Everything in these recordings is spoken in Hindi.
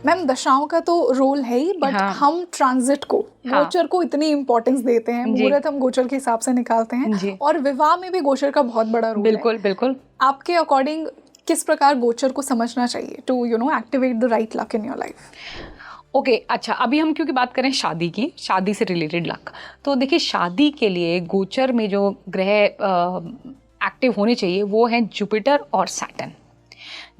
मैम दशाओं का तो रोल है ही, बट हाँ। हम ट्रांजिट को, हाँ। गोचर को इतनी इंपॉर्टेंस देते हैं, जी। मुहूर्त हम गोचर के हिसाब से निकालते हैं, जी। और विवाह में भी गोचर का बहुत बड़ा रोल है। बिल्कुल बिल्कुल। आपके अकॉर्डिंग किस प्रकार गोचर को समझना चाहिए to activate the right luck in your life? Okay, अच्छा, अभी हम क्योंकि बात करें शादी की, शादी से रिलेटेड लक, तो देखिए शादी के लिए गोचर में जो ग्रह एक्टिव होने चाहिए वो हैं जुपिटर और सैटर्न।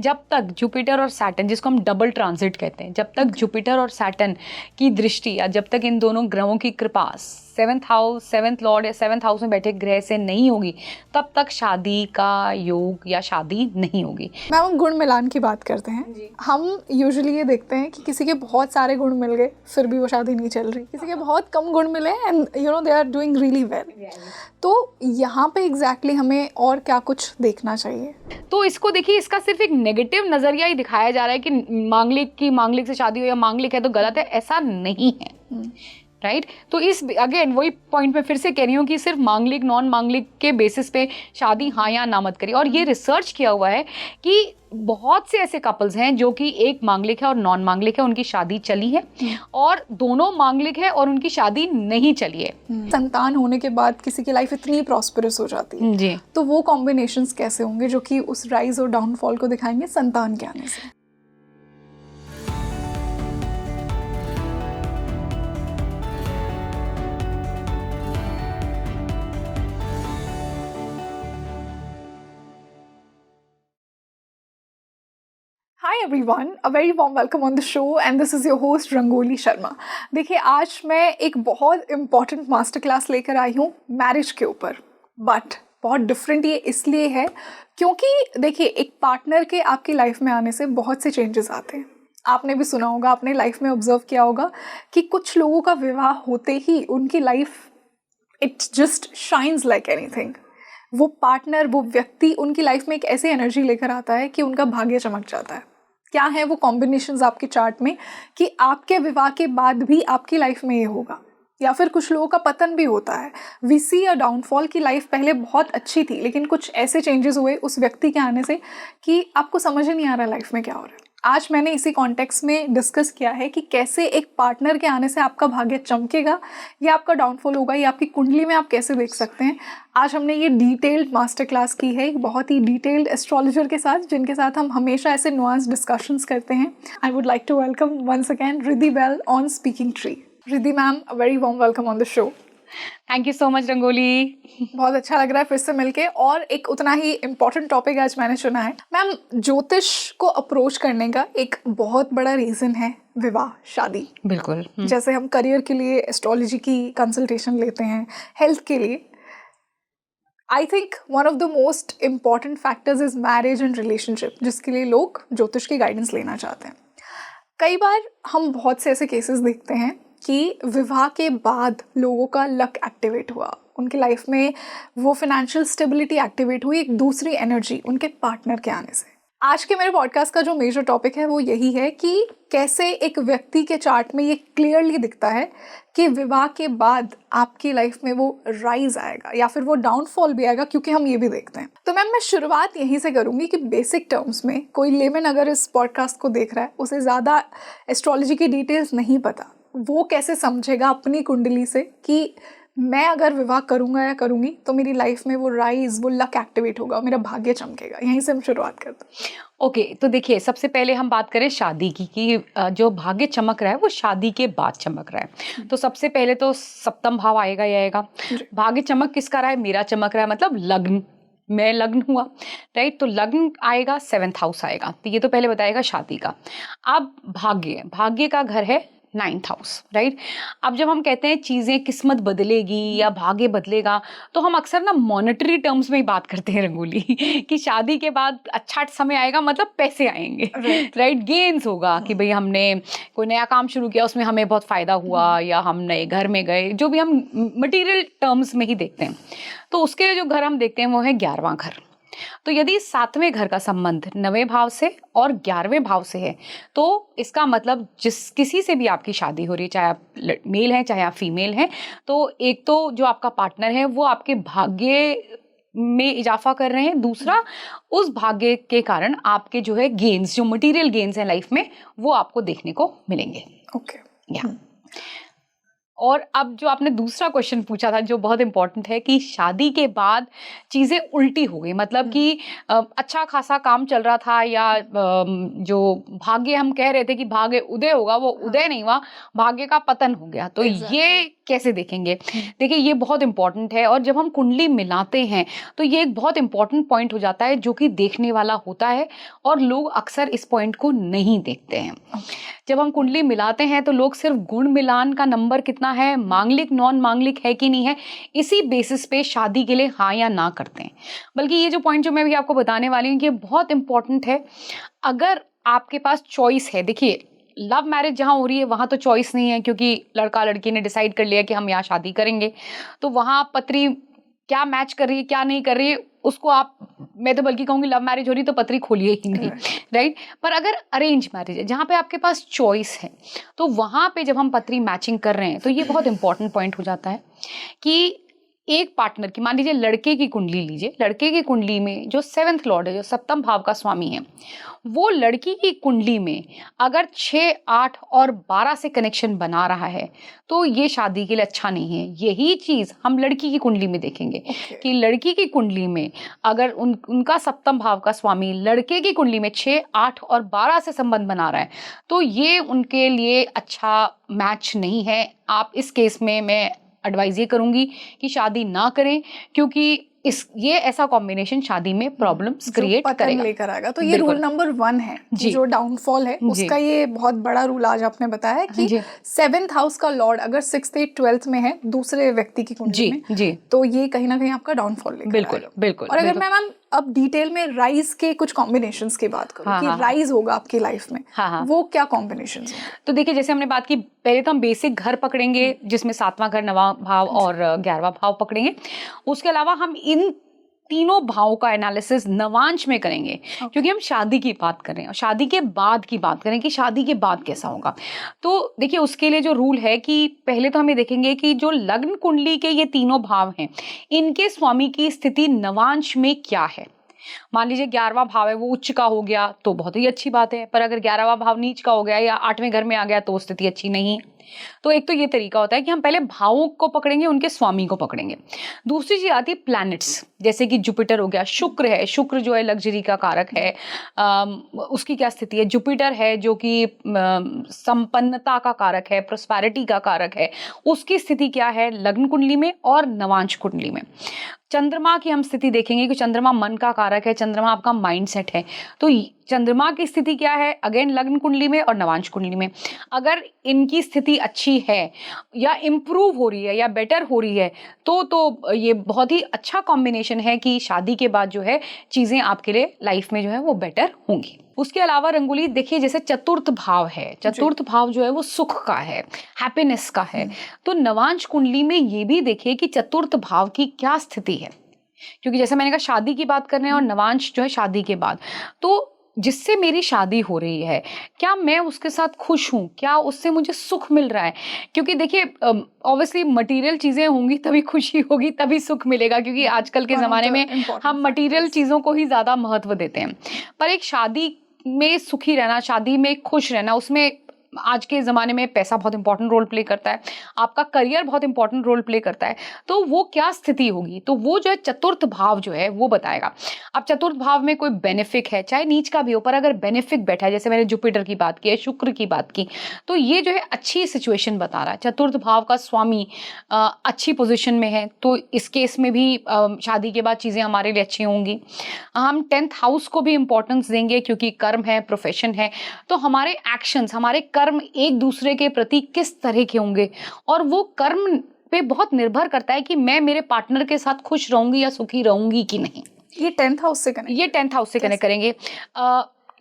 जब तक जुपिटर और सैटर्न, जिसको हम डबल ट्रांजिट कहते हैं, जब तक जुपिटर और सैटर्न की दृष्टि या जब तक इन दोनों ग्रहों की कृपा सेवेंथ लॉर्ड या सेवेंथ हाउस में बैठे ग्रह से नहीं होगी, तब तक शादी का योग या शादी नहीं होगी। मैम हम गुण मिलान की बात करते हैं, हम यूजुअली ये देखते हैं कि किसी के बहुत सारे गुण मिल गए फिर भी वो शादी नहीं चल रही, किसी के बहुत कम गुण मिले and they are doing really well. तो यहाँ पे एग्जैक्टली हमें और क्या कुछ देखना चाहिए? तो इसको देखिए, इसका सिर्फ एक नेगेटिव नजरिया ही दिखाया जा रहा है कि मांगलिक से शादी हो या मांगलिक है तो गलत है, ऐसा नहीं है। राइट तो इस अगेन वही पॉइंट में फिर से कह रही हूँ कि सिर्फ मांगलिक नॉन मांगलिक के बेसिस पे शादी हाँ या ना मत करिए। और ये रिसर्च किया हुआ है कि बहुत से ऐसे कपल्स हैं जो कि एक मांगलिक है और नॉन मांगलिक है, उनकी शादी चली है, और दोनों मांगलिक है और उनकी शादी नहीं चली है। संतान होने के बाद किसी की लाइफ इतनी प्रॉस्परस हो जाती है जी, तो वो कॉम्बिनेशंस कैसे होंगे जो कि उस राइज और डाउनफॉल को दिखाएंगे संतान के आने से? Hi everyone, a very warm welcome on the show and this is your host rangoli Sharma. देखिए आज मैं एक बहुत इम्पॉर्टेंट मास्टर क्लास लेकर आई हूँ मैरिज के ऊपर, बट बहुत डिफरेंट ये इसलिए है क्योंकि देखिए एक पार्टनर के आपकी लाइफ में आने से बहुत से चेंजेस आते हैं। आपने भी सुना होगा, अपने लाइफ में ऑब्जर्व किया होगा कि कुछ लोगों का विवाह होते ही उनकी life it just shines like anything. वो पार्टनर, वो व्यक्ति उनकी लाइफ में एक ऐसी एनर्जी लेकर आता है कि उनका भाग्य चमक जाता है। क्या है वो कॉम्बिनेशंस आपके चार्ट में कि आपके विवाह के बाद भी आपकी लाइफ में ये होगा, या फिर कुछ लोगों का पतन भी होता है। वी सी अ डाउनफॉल की लाइफ पहले बहुत अच्छी थी लेकिन कुछ ऐसे चेंजेस हुए उस व्यक्ति के आने से कि आपको समझ ही नहीं आ रहा लाइफ में क्या हो रहा है। आज मैंने इसी कॉन्टेक्स्ट में डिस्कस किया है कि कैसे एक पार्टनर के आने से आपका भाग्य चमकेगा या आपका डाउनफॉल होगा, या आपकी कुंडली में आप कैसे देख सकते हैं। आज हमने ये डिटेल्ड मास्टर क्लास की है एक बहुत ही डिटेल्ड एस्ट्रोलॉजर के साथ, जिनके साथ हम हमेशा ऐसे नुआंस डिस्कशंस करते हैं। I would like to welcome once again Riddhi Bahl on Speaking Tree. Riddhi ma'am, a very warm welcome on the show. Thank you so much Rangoli. बहुत अच्छा लग रहा है फिर से मिलके, और एक उतना ही इम्पोर्टेंट टॉपिक आज मैंने चुना है। मैम, ज्योतिष को अप्रोच करने का एक बहुत बड़ा रीज़न है विवाह, शादी। बिल्कुल। जैसे हम करियर के लिए एस्ट्रोलॉजी की कंसल्टेशन लेते हैं, हेल्थ के लिए। I think one of the most important factors is marriage and relationship, जिसके लिए लोग ज्योतिष की गाइडेंस लेना चाहते हैं। कई बार हम बहुत से ऐसे केसेस देखते हैं कि विवाह के बाद लोगों का लक एक्टिवेट हुआ, उनकी लाइफ में वो फाइनेंशियल स्टेबिलिटी एक्टिवेट हुई एक दूसरी एनर्जी उनके पार्टनर के आने से। आज के मेरे पॉडकास्ट का जो मेजर टॉपिक है वो यही है कि कैसे एक व्यक्ति के चार्ट में ये क्लियरली दिखता है कि विवाह के बाद आपकी लाइफ में वो राइज आएगा या फिर वो डाउनफॉल भी आएगा, क्योंकि हम ये भी देखते हैं। तो मैम, मैं शुरुआत यहीं से करूँगी कि बेसिक टर्म्स में कोई लेमन अगर इस पॉडकास्ट को देख रहा है, उसे ज़्यादा एस्ट्रोलॉजी की डिटेल्स नहीं पता, वो कैसे समझेगा अपनी कुंडली से कि मैं अगर विवाह करूंगा या करूंगी तो मेरी लाइफ में वो राइज, वो लक एक्टिवेट होगा, मेरा भाग्य चमकेगा। यहीं से हम शुरुआत करते हैं। ओके, तो देखिए सबसे पहले हम बात करें शादी की कि जो भाग्य चमक रहा है वो शादी के बाद चमक रहा है। तो सबसे पहले तो सप्तम भाव आएगा ही आएगा। भाग्य चमक किसका रहा है? मेरा चमक रहा है, मतलब लग्न, मैं लग्न हुआ, राइट। तो लग्न आएगा, 7th हाउस आएगा, तो ये तो पहले बताएगा शादी का। अब भाग्य का घर है 9th हाउस, राइट। अब जब हम कहते हैं चीज़ें किस्मत बदलेगी या भाग्य बदलेगा, तो हम अक्सर ना मॉनेटरी टर्म्स में ही बात करते हैं रंगोली कि शादी के बाद अच्छा समय आएगा, मतलब पैसे आएंगे, राइट। गेन्स होगा कि भाई हमने कोई नया काम शुरू किया, उसमें हमें बहुत फ़ायदा हुआ, या हम नए घर में गए, जो भी हम मटीरियल टर्म्स में ही देखते हैं। तो उसके लिए जो घर हम देखते हैं वो है 11वां घर। तो यदि 7वें घर का संबंध 9वें भाव से और 11वें भाव से है, तो इसका मतलब किसी से भी आपकी शादी हो रही है, चाहे आप मेल हैं चाहे आप फीमेल हैं, तो एक तो जो आपका पार्टनर है वो आपके भाग्य में इजाफा कर रहे हैं, दूसरा उस भाग्य के कारण आपके जो है गेन्स, जो मटेरियल गेन्स हैं लाइफ में, वो आपको देखने को मिलेंगे। ओके। या और अब जो आपने दूसरा क्वेश्चन पूछा था जो बहुत इंपॉर्टेंट है कि शादी के बाद चीज़ें उल्टी हो गई, मतलब कि अच्छा खासा काम चल रहा था या जो भाग्य हम कह रहे थे कि भाग्य उदय होगा, वो उदय नहीं हुआ, भाग्य का पतन हो गया। तो ये कैसे देखेंगे? देखिए ये बहुत इंपॉर्टेंट है, और जब हम कुंडली मिलाते हैं तो ये एक बहुत इंपॉर्टेंट पॉइंट हो जाता है जो कि देखने वाला होता है, और लोग अक्सर इस पॉइंट को नहीं देखते हैं। जब हम कुंडली मिलाते हैं तो लोग सिर्फ गुण मिलान का नंबर कितना है, मांगलिक नॉन मांगलिक है कि नहीं है, इसी बेसिस पे शादी के लिए हाँ या ना करते हैं। बल्कि ये जो पॉइंट जो मैं भी आपको बताने वाली हूँ ये बहुत इंपॉर्टेंट है। अगर आपके पास चॉइस है, देखिए लव मैरिज जहाँ हो रही है वहाँ तो चॉइस नहीं है, क्योंकि लड़का लड़की ने डिसाइड कर लिया कि हम यहाँ शादी करेंगे, तो वहाँ पत्री क्या मैच कर रही है क्या नहीं कर रही है उसको आप, मैं तो बल्कि कहूँगी लव मैरिज हो रही तो पत्री खोलिए ही नहीं, राइट। पर अगर अरेंज मैरिज है जहाँ पे आपके पास चॉइस है, तो वहाँ पे जब हम पत्री मैचिंग कर रहे हैं तो ये बहुत इंपॉर्टेंट पॉइंट हो जाता है कि एक पार्टनर की, मान लीजिए लड़के की कुंडली लीजिए, लड़के की कुंडली में जो 7th लॉर्ड है, जो सप्तम भाव का स्वामी है, वो लड़की की कुंडली में अगर 6, 8 और 12 से कनेक्शन बना रहा है तो ये शादी के लिए अच्छा नहीं है। यही चीज़ हम लड़की की कुंडली में देखेंगे कि लड़की की कुंडली में अगर उनका सप्तम भाव का स्वामी लड़के की कुंडली में 6, 8 और 12 से संबंध बना रहा है, तो ये उनके लिए अच्छा मैच नहीं है। आप इस केस में मैं एडवाइज ये करूंगी कि शादी ना करें, क्योंकि ये ऐसा कॉम्बिनेशन शादी में प्रॉब्लम्स क्रिएट करेगा, लेकर आएगा। तो ये रूल नंबर 1 है कि जो डाउनफॉल है उसका, ये बहुत बड़ा रूल आज आपने बताया है कि 7th हाउस का लॉर्ड अगर 6th, 8th, 12th में है दूसरे व्यक्ति की कुंडली में, तो ये कहीं ना कहीं आपका डाउनफॉल लेकर आएगा। बिल्कुल। और अगर मैं मैम अब डिटेल में राइज के कुछ कॉम्बिनेशंस की बात करूं कि राइज होगा आपकी लाइफ में, वो क्या कॉम्बिनेशंस हैं? तो देखिए जैसे हमने बात की, पहले तो हम बेसिक घर पकड़ेंगे जिसमें 7वां घर, 9वां भाव और 11वां भाव पकड़ेंगे। उसके अलावा हम इन तीनों भावों का एनालिसिस नवांश में करेंगे, क्योंकि हम शादी की बात करें और शादी के बाद की बात करें कि शादी के बाद कैसा होगा। तो देखिए उसके लिए जो रूल है कि पहले तो हम ये देखेंगे कि जो लग्न कुंडली के ये तीनों भाव हैं, इनके स्वामी की स्थिति नवांश में क्या है। मान लीजिए 11वां भाव है वो उच्च का हो गया तो बहुत ही अच्छी बात है, पर अगर 11वां भाव नीच का हो गया या 8वें घर में आ गया तो स्थिति अच्छी नहीं है। तो एक तो ये तरीका होता है कि हम पहले भावों को पकड़ेंगे, उनके स्वामी को पकड़ेंगे। दूसरी चीज आती है प्लैनेट्स, जैसे कि जुपिटर हो गया, शुक्र है, शुक्र जो है लग्जरी का कारक है, उसकी क्या स्थिति है। जुपिटर है जो कि संपन्नता का कारक है, प्रोस्पेरिटी का कारक है, उसकी स्थिति क्या है लग्न कुंडली में और नवांश कुंडली में। चंद्रमा की हम स्थिति देखेंगे कि चंद्रमा मन का कारक है, चंद्रमा आपका माइंडसेट है, तो चंद्रमा की स्थिति क्या है अगेन लग्न कुंडली में और नवांश कुंडली में। अगर इनकी स्थिति अच्छी है या इम्प्रूव हो रही है या बेटर हो रही है तो ये बहुत ही अच्छा कॉम्बिनेशन है कि शादी के बाद जो है चीज़ें आपके लिए लाइफ में जो है वो बेटर होंगी। उसके अलावा रंगोली देखिए जैसे चतुर्थ भाव है, चतुर्थ भाव जो है वो सुख का है, हैप्पीनेस का है। तो नवांश कुंडली में ये भी देखिए कि चतुर्थ भाव की क्या स्थिति है, क्योंकि जैसे मैंने कहा शादी की बात कर रहे हैं और नवांश जो है शादी के बाद, तो जिससे मेरी शादी हो रही है क्या मैं उसके साथ खुश हूँ, क्या उससे मुझे सुख मिल रहा है। क्योंकि देखिए ऑब्वियसली मटेरियल चीज़ें होंगी तभी खुशी होगी, तभी सुख मिलेगा, क्योंकि आजकल के ज़माने में हम मटेरियल चीज़ों को ही ज़्यादा महत्व देते हैं। पर एक शादी में सुखी रहना, शादी में खुश रहना, उसमें आज के ज़माने में पैसा बहुत इंपॉर्टेंट रोल प्ले करता है, आपका करियर बहुत इंपॉर्टेंट रोल प्ले करता है। तो वो क्या स्थिति होगी, तो वो जो है चतुर्थ भाव जो है वो बताएगा। अब चतुर्थ भाव में कोई बेनिफिक है, चाहे नीच का भी हो, पर अगर बेनिफिक बैठा है, जैसे मैंने जुपिटर की बात की है, शुक्र की बात की, तो ये जो है अच्छी सिचुएशन बता रहा है। चतुर्थ भाव का स्वामी अच्छी पोजिशन में है, तो इस केस में भी शादी के बाद चीज़ें हमारे लिए अच्छी होंगी। हम 10th हाउस को भी इंपॉर्टेंस देंगे, क्योंकि कर्म है, प्रोफेशन है, तो हमारे एक्शंस, हमारे कर्म एक दूसरे के प्रति किस तरह के होंगे, और वो कर्म पे बहुत निर्भर करता है कि मैं मेरे पार्टनर के साथ खुश रहूंगी या सुखी रहूंगी कि नहीं। ये 10th हाउस से कनेक्ट, ये 10th हाउस से कनेक्ट करेंगे।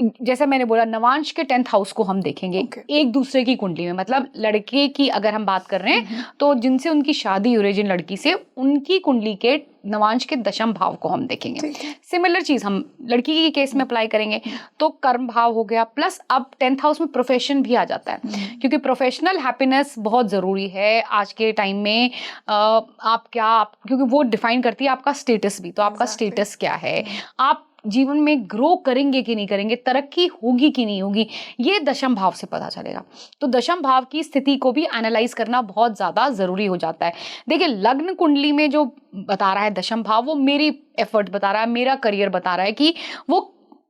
जैसे मैंने बोला नवांश के 10th हाउस को हम देखेंगे एक दूसरे की कुंडली में, मतलब लड़के की अगर हम बात कर रहे हैं तो जिनसे उनकी शादी हो रही है जिन लड़की से, उनकी कुंडली के नवांश के दशम भाव को हम देखेंगे। सिमिलर चीज हम लड़की के केस में अप्लाई करेंगे तो कर्म भाव हो गया, प्लस अब 10th हाउस में प्रोफेशन भी आ जाता है, क्योंकि प्रोफेशनल हैप्पीनेस बहुत जरूरी है आज के टाइम में। क्योंकि वो डिफाइन करती है आपका स्टेटस भी, तो आपका स्टेटस क्या है, आप जीवन में ग्रो करेंगे कि नहीं करेंगे, तरक्की होगी कि नहीं होगी, ये दशम भाव से पता चलेगा। तो दशम भाव की स्थिति को भी एनालाइज करना बहुत ज्यादा जरूरी हो जाता है। देखिए लग्न कुंडली में जो बता रहा है दशम भाव, वो मेरी एफर्ट बता रहा है, मेरा करियर बता रहा है कि वो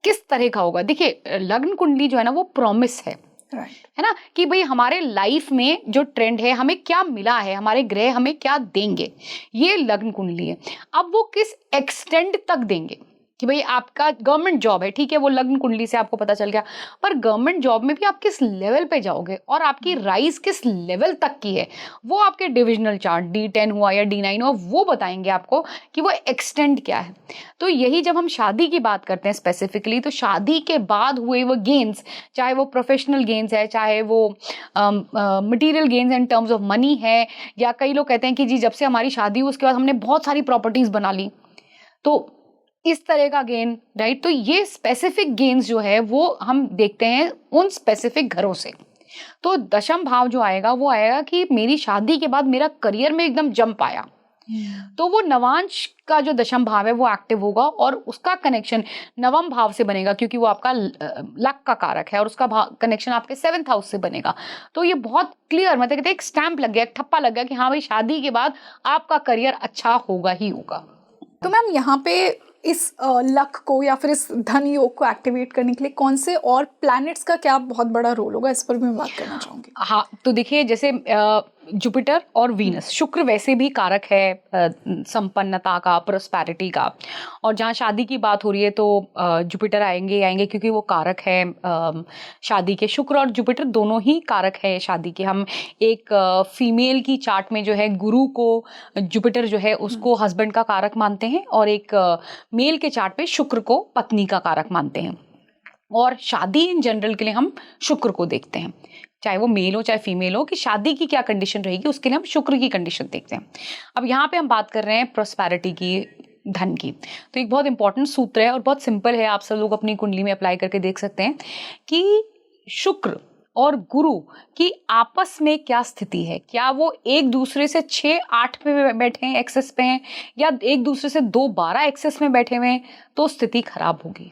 किस तरह का होगा। देखिए लग्न कुंडली जो है ना वो प्रॉमिस है, है ना, कि भाई हमारे लाइफ में जो ट्रेंड है, हमें क्या मिला है, हमारे ग्रह हमें क्या देंगे, ये लग्न कुंडली है। अब वो किस एक्सटेंड तक देंगे, कि भाई आपका गवर्नमेंट जॉब है, ठीक है, वो लग्न कुंडली से आपको पता चल गया, पर गवर्नमेंट जॉब में भी आप किस लेवल पे जाओगे और आपकी राइज किस लेवल तक की है, वो आपके डिविजनल चार्ट D10 हुआ या D9 हुआ, वो बताएंगे आपको कि वो एक्सटेंड क्या है। तो यही जब हम शादी की बात करते हैं स्पेसिफिकली, तो शादी के बाद हुए वो गेन्स, चाहे वो प्रोफेशनल गेन्स है, चाहे वो material gains in terms of money है, या कई लोग कहते हैं कि जी जब से हमारी शादी हुई उसके बाद हमने बहुत सारी प्रॉपर्टीज बना ली, तो इस तरह का गेन, राइट। तो ये स्पेसिफिक गेन्स जो है वो हम देखते हैं उन स्पेसिफिक घरों से। तो दशम भाव जो आएगा वो आएगा कि मेरी शादी के बाद मेरा करियर में एकदम जंप आया, तो वो नवांश का जो दशम भाव है वो एक्टिव होगा और उसका कनेक्शन नवम भाव से बनेगा, क्योंकि वो आपका लक का कारक है, और उसका कनेक्शन आपके 7th हाउस से बनेगा। तो ये बहुत क्लियर, मतलब कहते हैं एक स्टैंप लग गया, एक ठप्पा लग गया कि हाँ भाई शादी के बाद आपका करियर अच्छा होगा ही होगा। तो मैम यहाँ पे इस लक को या फिर इस धन योग को एक्टिवेट करने के लिए कौन से और प्लैनेट्स का क्या बहुत बड़ा रोल होगा, इस पर भी मैं बात करना चाहूँगी। हाँ, तो देखिए जैसे जुपिटर और वीनस, शुक्र वैसे भी कारक है संपन्नता का, प्रोस्पेरिटी का, और जहाँ शादी की बात हो रही है तो जुपिटर आएंगे क्योंकि वो कारक है शादी के। शुक्र और जुपिटर दोनों ही कारक है शादी के। हम एक फीमेल की चार्ट में जो है गुरु को जुपिटर जो है उसको हस्बैंड का कारक मानते हैं, और एक मेल के चार्ट पे शुक्र को पत्नी का कारक मानते हैं। और शादी इन जनरल के लिए हम शुक्र को देखते हैं, चाहे वो मेल हो चाहे फीमेल हो, कि शादी की क्या कंडीशन रहेगी उसके लिए हम शुक्र की कंडीशन देखते हैं। अब यहाँ पे हम बात कर रहे हैं प्रोस्पेरिटी की, धन की। तो एक बहुत इंपॉर्टेंट सूत्र है और बहुत सिंपल है, आप सब लोग अपनी कुंडली में अप्लाई करके देख सकते हैं कि शुक्र और गुरु की आपस में क्या स्थिति है। क्या वो एक दूसरे से 6-8 पे बैठे हैं, एक्सेस पे हैं, या एक दूसरे से 2-12 एक्सेस में बैठे हुए हैं, तो स्थिति खराब होगी।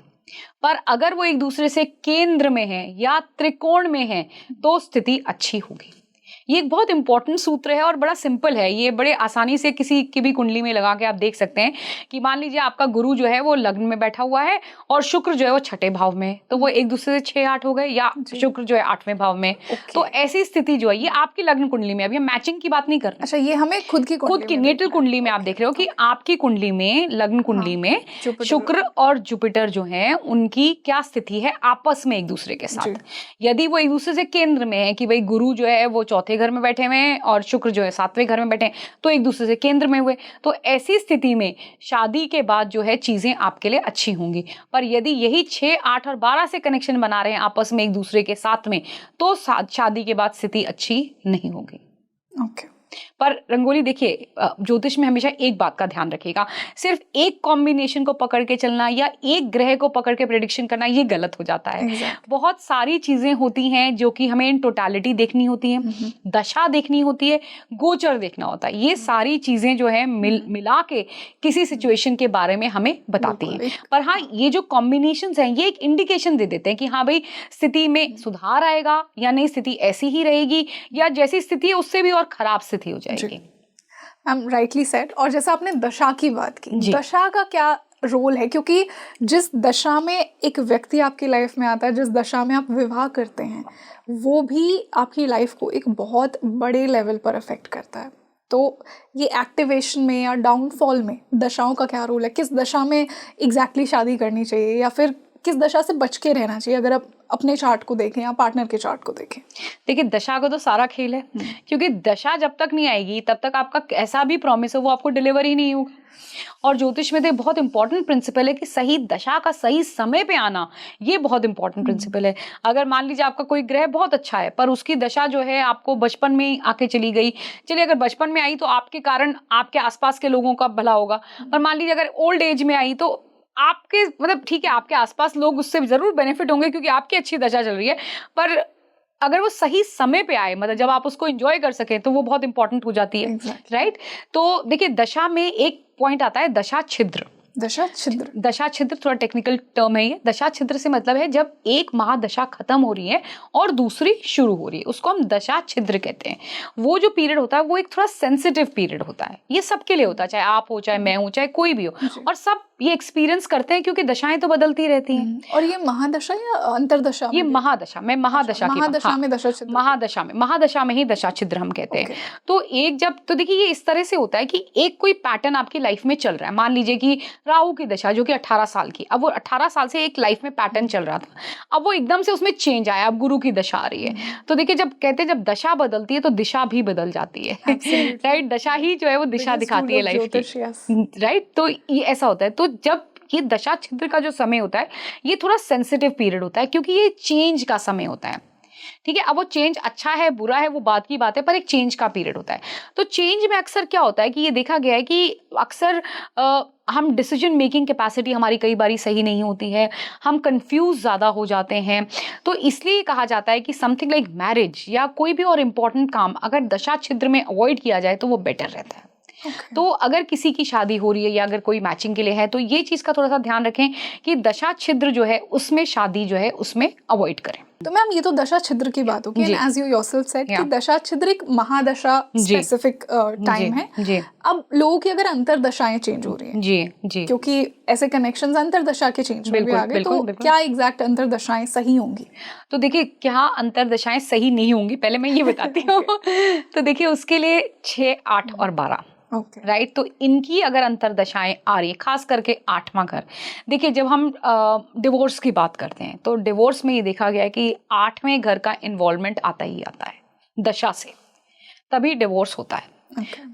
पर अगर वो एक दूसरे से केंद्र में है या त्रिकोण में है तो स्थिति अच्छी होगी। ये एक बहुत इंपॉर्टेंट सूत्र है और बड़ा सिंपल है, ये बड़े आसानी से किसी की भी कुंडली में लगा के आप देख सकते हैं कि मान लीजिए आपका गुरु जो है वो लग्न में बैठा हुआ है और शुक्र जो है वो 6ठे भाव में, तो वो एक दूसरे से 6-8 हो गए, या शुक्र जो है 8वें भाव में। तो ऐसी स्थिति जो है ये आपकी लग्न कुंडली में, अभी मैचिंग की बात नहीं कर रहे। अच्छा, ये हमें खुद की नेटल कुंडली में आप देख रहे हो कि आपकी कुंडली में, लग्न कुंडली में शुक्र और जुपिटर जो है उनकी क्या स्थिति है आपस में एक दूसरे के साथ। यदि वो एक दूसरे से केंद्र में है कि भाई गुरु जो है वो 4थे घर में बैठे हुए हैं और शुक्र जो है 7वें घर में बैठे हैं, तो एक दूसरे से केंद्र में हुए, तो ऐसी स्थिति में शादी के बाद जो है चीजें आपके लिए अच्छी होंगी। पर यदि यही 6, 8 और 12 से कनेक्शन बना रहे हैं आपस में एक दूसरे के साथ में, तो शादी के बाद स्थिति अच्छी नहीं होगी। ओके। पर रंगोली देखिए, ज्योतिष में हमेशा एक बात का ध्यान रखिएगा, सिर्फ एक कॉम्बिनेशन को पकड़ के चलना या एक ग्रह को पकड़ के प्रेडिक्शन करना ये गलत हो जाता है। बहुत सारी चीजें होती हैं जो कि हमें इन टोटालिटी देखनी होती है, दशा देखनी होती है, गोचर देखना होता है। ये सारी चीजें जो है मिला के किसी सिचुएशन के बारे में हमें बताती हैं। पर हाँ, ये जो कॉम्बिनेशन हैं ये एक इंडिकेशन दे देते हैं कि हाँ भाई स्थिति में सुधार आएगा या नहीं, स्थिति ऐसी ही रहेगी या जैसी स्थिति है उससे भी और खराब स्थिति हो जाएगी। Ma'am rightly said. और जैसा आपने दशा की बात की, दशा का क्या रोल है, क्योंकि जिस दशा में एक व्यक्ति आपकी लाइफ में आता है, जिस दशा में आप विवाह करते हैं, वो भी आपकी लाइफ को एक बहुत बड़े लेवल पर अफेक्ट करता है। तो ये एक्टिवेशन में या डाउनफॉल में दशाओं का क्या रोल है, किस दशा में एग्जैक्टली शादी करनी चाहिए या फिर किस दशा से बच के रहना चाहिए, अगर आप अपने चार्ट को देखें या पार्टनर के चार्ट को देखें? देखिए, दशा का तो सारा खेल है, क्योंकि दशा जब तक नहीं आएगी तब तक आपका ऐसा भी प्रॉमिस है वो आपको डिलीवर ही नहीं होगा। और ज्योतिष में तो बहुत इंपॉर्टेंट प्रिंसिपल है कि सही दशा का सही समय पे आना, ये बहुत इंपॉर्टेंट प्रिंसिपल है। अगर मान लीजिए आपका कोई ग्रह बहुत अच्छा है पर उसकी दशा जो है आपको बचपन में आके चली गई, चलिए अगर बचपन में आई तो आपके कारण आपके आसपास के लोगों का भला होगा, पर मान लीजिए अगर ओल्ड एज में आई तो आपके मतलब ठीक है आपके आसपास लोग उससे जरूर बेनिफिट होंगे क्योंकि आपकी अच्छी दशा चल रही है, पर अगर वो सही समय पे आए, मतलब जब आप उसको एंजॉय कर सकें, तो वो बहुत इंपॉर्टेंट हो जाती है, राइट? तो देखिए, दशा में एक पॉइंट आता है दशा छिद्र। दशा छिद्र, दशा छिद्र थोड़ा टेक्निकल टर्म है ये। दशा छिद्र से मतलब है जब एक महादशा खत्म हो रही है और दूसरी शुरू हो रही है, उसको हम दशा छिद्र कहते हैं। वो जो पीरियड होता है वो एक थोड़ा सेंसिटिव पीरियड होता है, ये सबके लिए होता है, चाहे आप हो, चाहे मैं हूं, चाहे कोई भी हो, और सब ये एक्सपीरियंस करते हैं क्योंकि दशाएं तो बदलती रहती हैं। और ये महादशा या अंतरदशा? ये महादशा, मैं महादशा की महादशा में दशा छिद्र, महादशा में ही दशा छिद्र हम कहते हैं। तो एक जब तो देखिए ये इस तरह से होता है कि एक कोई पैटर्न आपकी लाइफ में चल रहा है, मान लीजिए कि राहु की दशा जो कि 18 साल की, अब वो 18 साल से एक लाइफ में पैटर्न चल रहा था, अब वो एकदम से उसमें चेंज आया, अब गुरु की दशा आ रही है। तो देखिए जब कहते हैं जब दशा बदलती है तो दिशा भी बदल जाती है, राइट? दशा ही जो है वो दिशा दिखाती है लाइफ की, राइट? तो ये ऐसा होता है। तो जब ये दशा छिद्र का जो समय होता है ये थोड़ा सेंसिटिव पीरियड होता है क्योंकि ये चेंज का समय होता है, ठीक है? अब वो चेंज अच्छा है बुरा है वो बात की बात है, पर एक चेंज का पीरियड होता है। तो चेंज में अक्सर क्या होता है कि ये देखा गया है कि अक्सर हम डिसीजन मेकिंग कैपेसिटी हमारी कई बारी सही नहीं होती है, हम कंफ्यूज ज़्यादा हो जाते हैं। तो इसलिए कहा जाता है कि समथिंग लाइक मैरिज या कोई भी और इम्पोर्टेंट काम अगर दशा छिद्र में अवॉइड किया जाए तो वो बेटर रहता है। तो अगर किसी की शादी हो रही है या अगर कोई मैचिंग के लिए है तो ये चीज़ का थोड़ा सा ध्यान रखें कि दशा छिद्र जो है उसमें शादी जो है उसमें अवॉइड करें। तो मैम ये तो दशा छिद्र की बात होगी, and as you yourself said कि दशा छिद्र एक महादशा स्पेसिफिक टाइम है। अब लोगों की अगर अंतर दशाएं चेंज हो रही हैं, जी क्योंकि ऐसे कनेक्शंस अंतर दशा के चेंज में भी आ गए, तो क्या एग्जैक्ट अंतर दशाएं सही होंगी? तो देखिए क्या अंतर दशाएं सही नहीं होंगी पहले मैं ये बताती हूँ। तो देखिए उसके लिए 6, 8 और 12, राइट? तो इनकी अगर अंतरदशाएं आ रही है, खास करके 8वां घर। देखिए जब हम डिवोर्स की बात करते हैं तो डिवोर्स में ये देखा गया है कि 8वें घर का इन्वॉल्वमेंट आता ही आता है दशा से, तभी डिवोर्स होता है।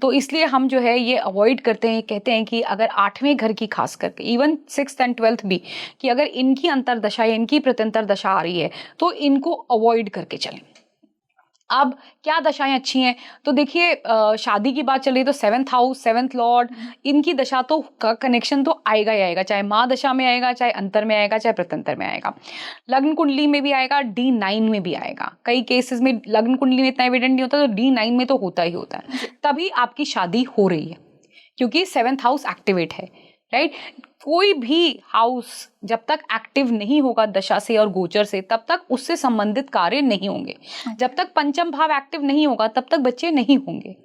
तो इसलिए हम जो है ये अवॉइड करते हैं, कहते हैं कि अगर 8वें घर की खास करके इवन 6th एंड 12th भी, कि अगर इनकी अंतरदशा या इनकी प्रत्यंतर दशा आ रही है तो इनको अवॉइड करके चलें। अब क्या दशाएं अच्छी हैं? तो देखिए शादी की बात चल रही है तो 7th हाउस, 7th लॉर्ड, इनकी दशा तो का कनेक्शन तो आएगा ही आएगा, चाहे माँ दशा में आएगा, चाहे अंतर में आएगा, चाहे प्रत्यंतर में आएगा, लग्न कुंडली में भी आएगा, D9 में भी आएगा। कई केसेस में लग्न कुंडली में इतना एविडेंट नहीं होता तो D9 में तो होता ही होता है, तभी आपकी शादी हो रही है क्योंकि 7th हाउस एक्टिवेट है, राइट? कोई भी हाउस जब तक एक्टिव नहीं होगा दशा से और गोचर से तब तक उससे संबंधित कार्य नहीं होंगे। जब तक पंचम भाव एक्टिव नहीं होगा तब तक बच्चे नहीं होंगे,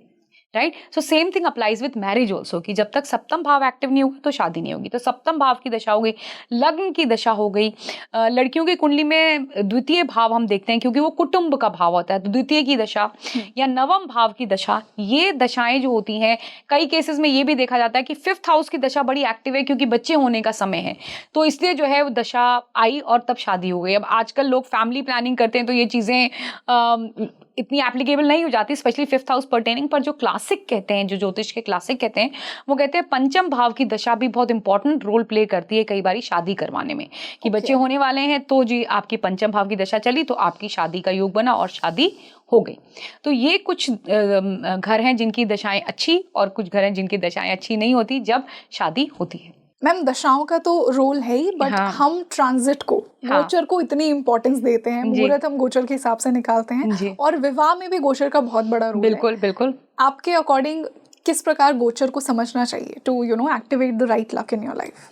right? So same thing applies with marriage also, कि जब तक सप्तम भाव एक्टिव नहीं होगा तो शादी नहीं होगी। तो सप्तम भाव की दशा हो गई, लग्न की दशा हो गई, लड़कियों की कुंडली में द्वितीय भाव हम देखते हैं क्योंकि वो कुटुंब का भाव होता है, तो द्वितीय की दशा या नवम भाव की दशा, ये दशाएं जो होती हैं कई केसेस में ये भी देखा जाता है कि 5th हाउस की दशा बड़ी एक्टिव है क्योंकि बच्चे होने का समय है, तो इसलिए जो है वो दशा आई और तब शादी हो गई। अब आजकल लोग फैमिली प्लानिंग करते हैं तो ये चीज़ें इतनी एप्लीकेबल नहीं हो जाती, स्पेशली 5th हाउस पर्टेनिंग, पर जो क्लासिक कहते हैं, जो ज्योतिष के क्लासिक कहते हैं, वो कहते हैं पंचम भाव की दशा भी बहुत इंपॉर्टेंट रोल प्ले करती है कई बारी शादी करवाने में, कि बच्चे होने वाले हैं तो जी आपकी पंचम भाव की दशा चली तो आपकी शादी का योग बना और शादी हो गई। तो ये कुछ घर हैं जिनकी दशाएं अच्छी और कुछ घर हैं जिनकी दशाएं अच्छी नहीं होती जब शादी होती है। मैम दशाओं का तो रोल है ही, बट हम ट्रांजिट को, गोचर को इतनी इंपॉर्टेंस देते हैं, मुहूर्त हम गोचर के हिसाब से निकालते हैं, और विवाह में भी गोचर का बहुत बड़ा रोल है। बिल्कुल। आपके अकॉर्डिंग किस प्रकार गोचर को समझना चाहिए to activate the right luck in your life?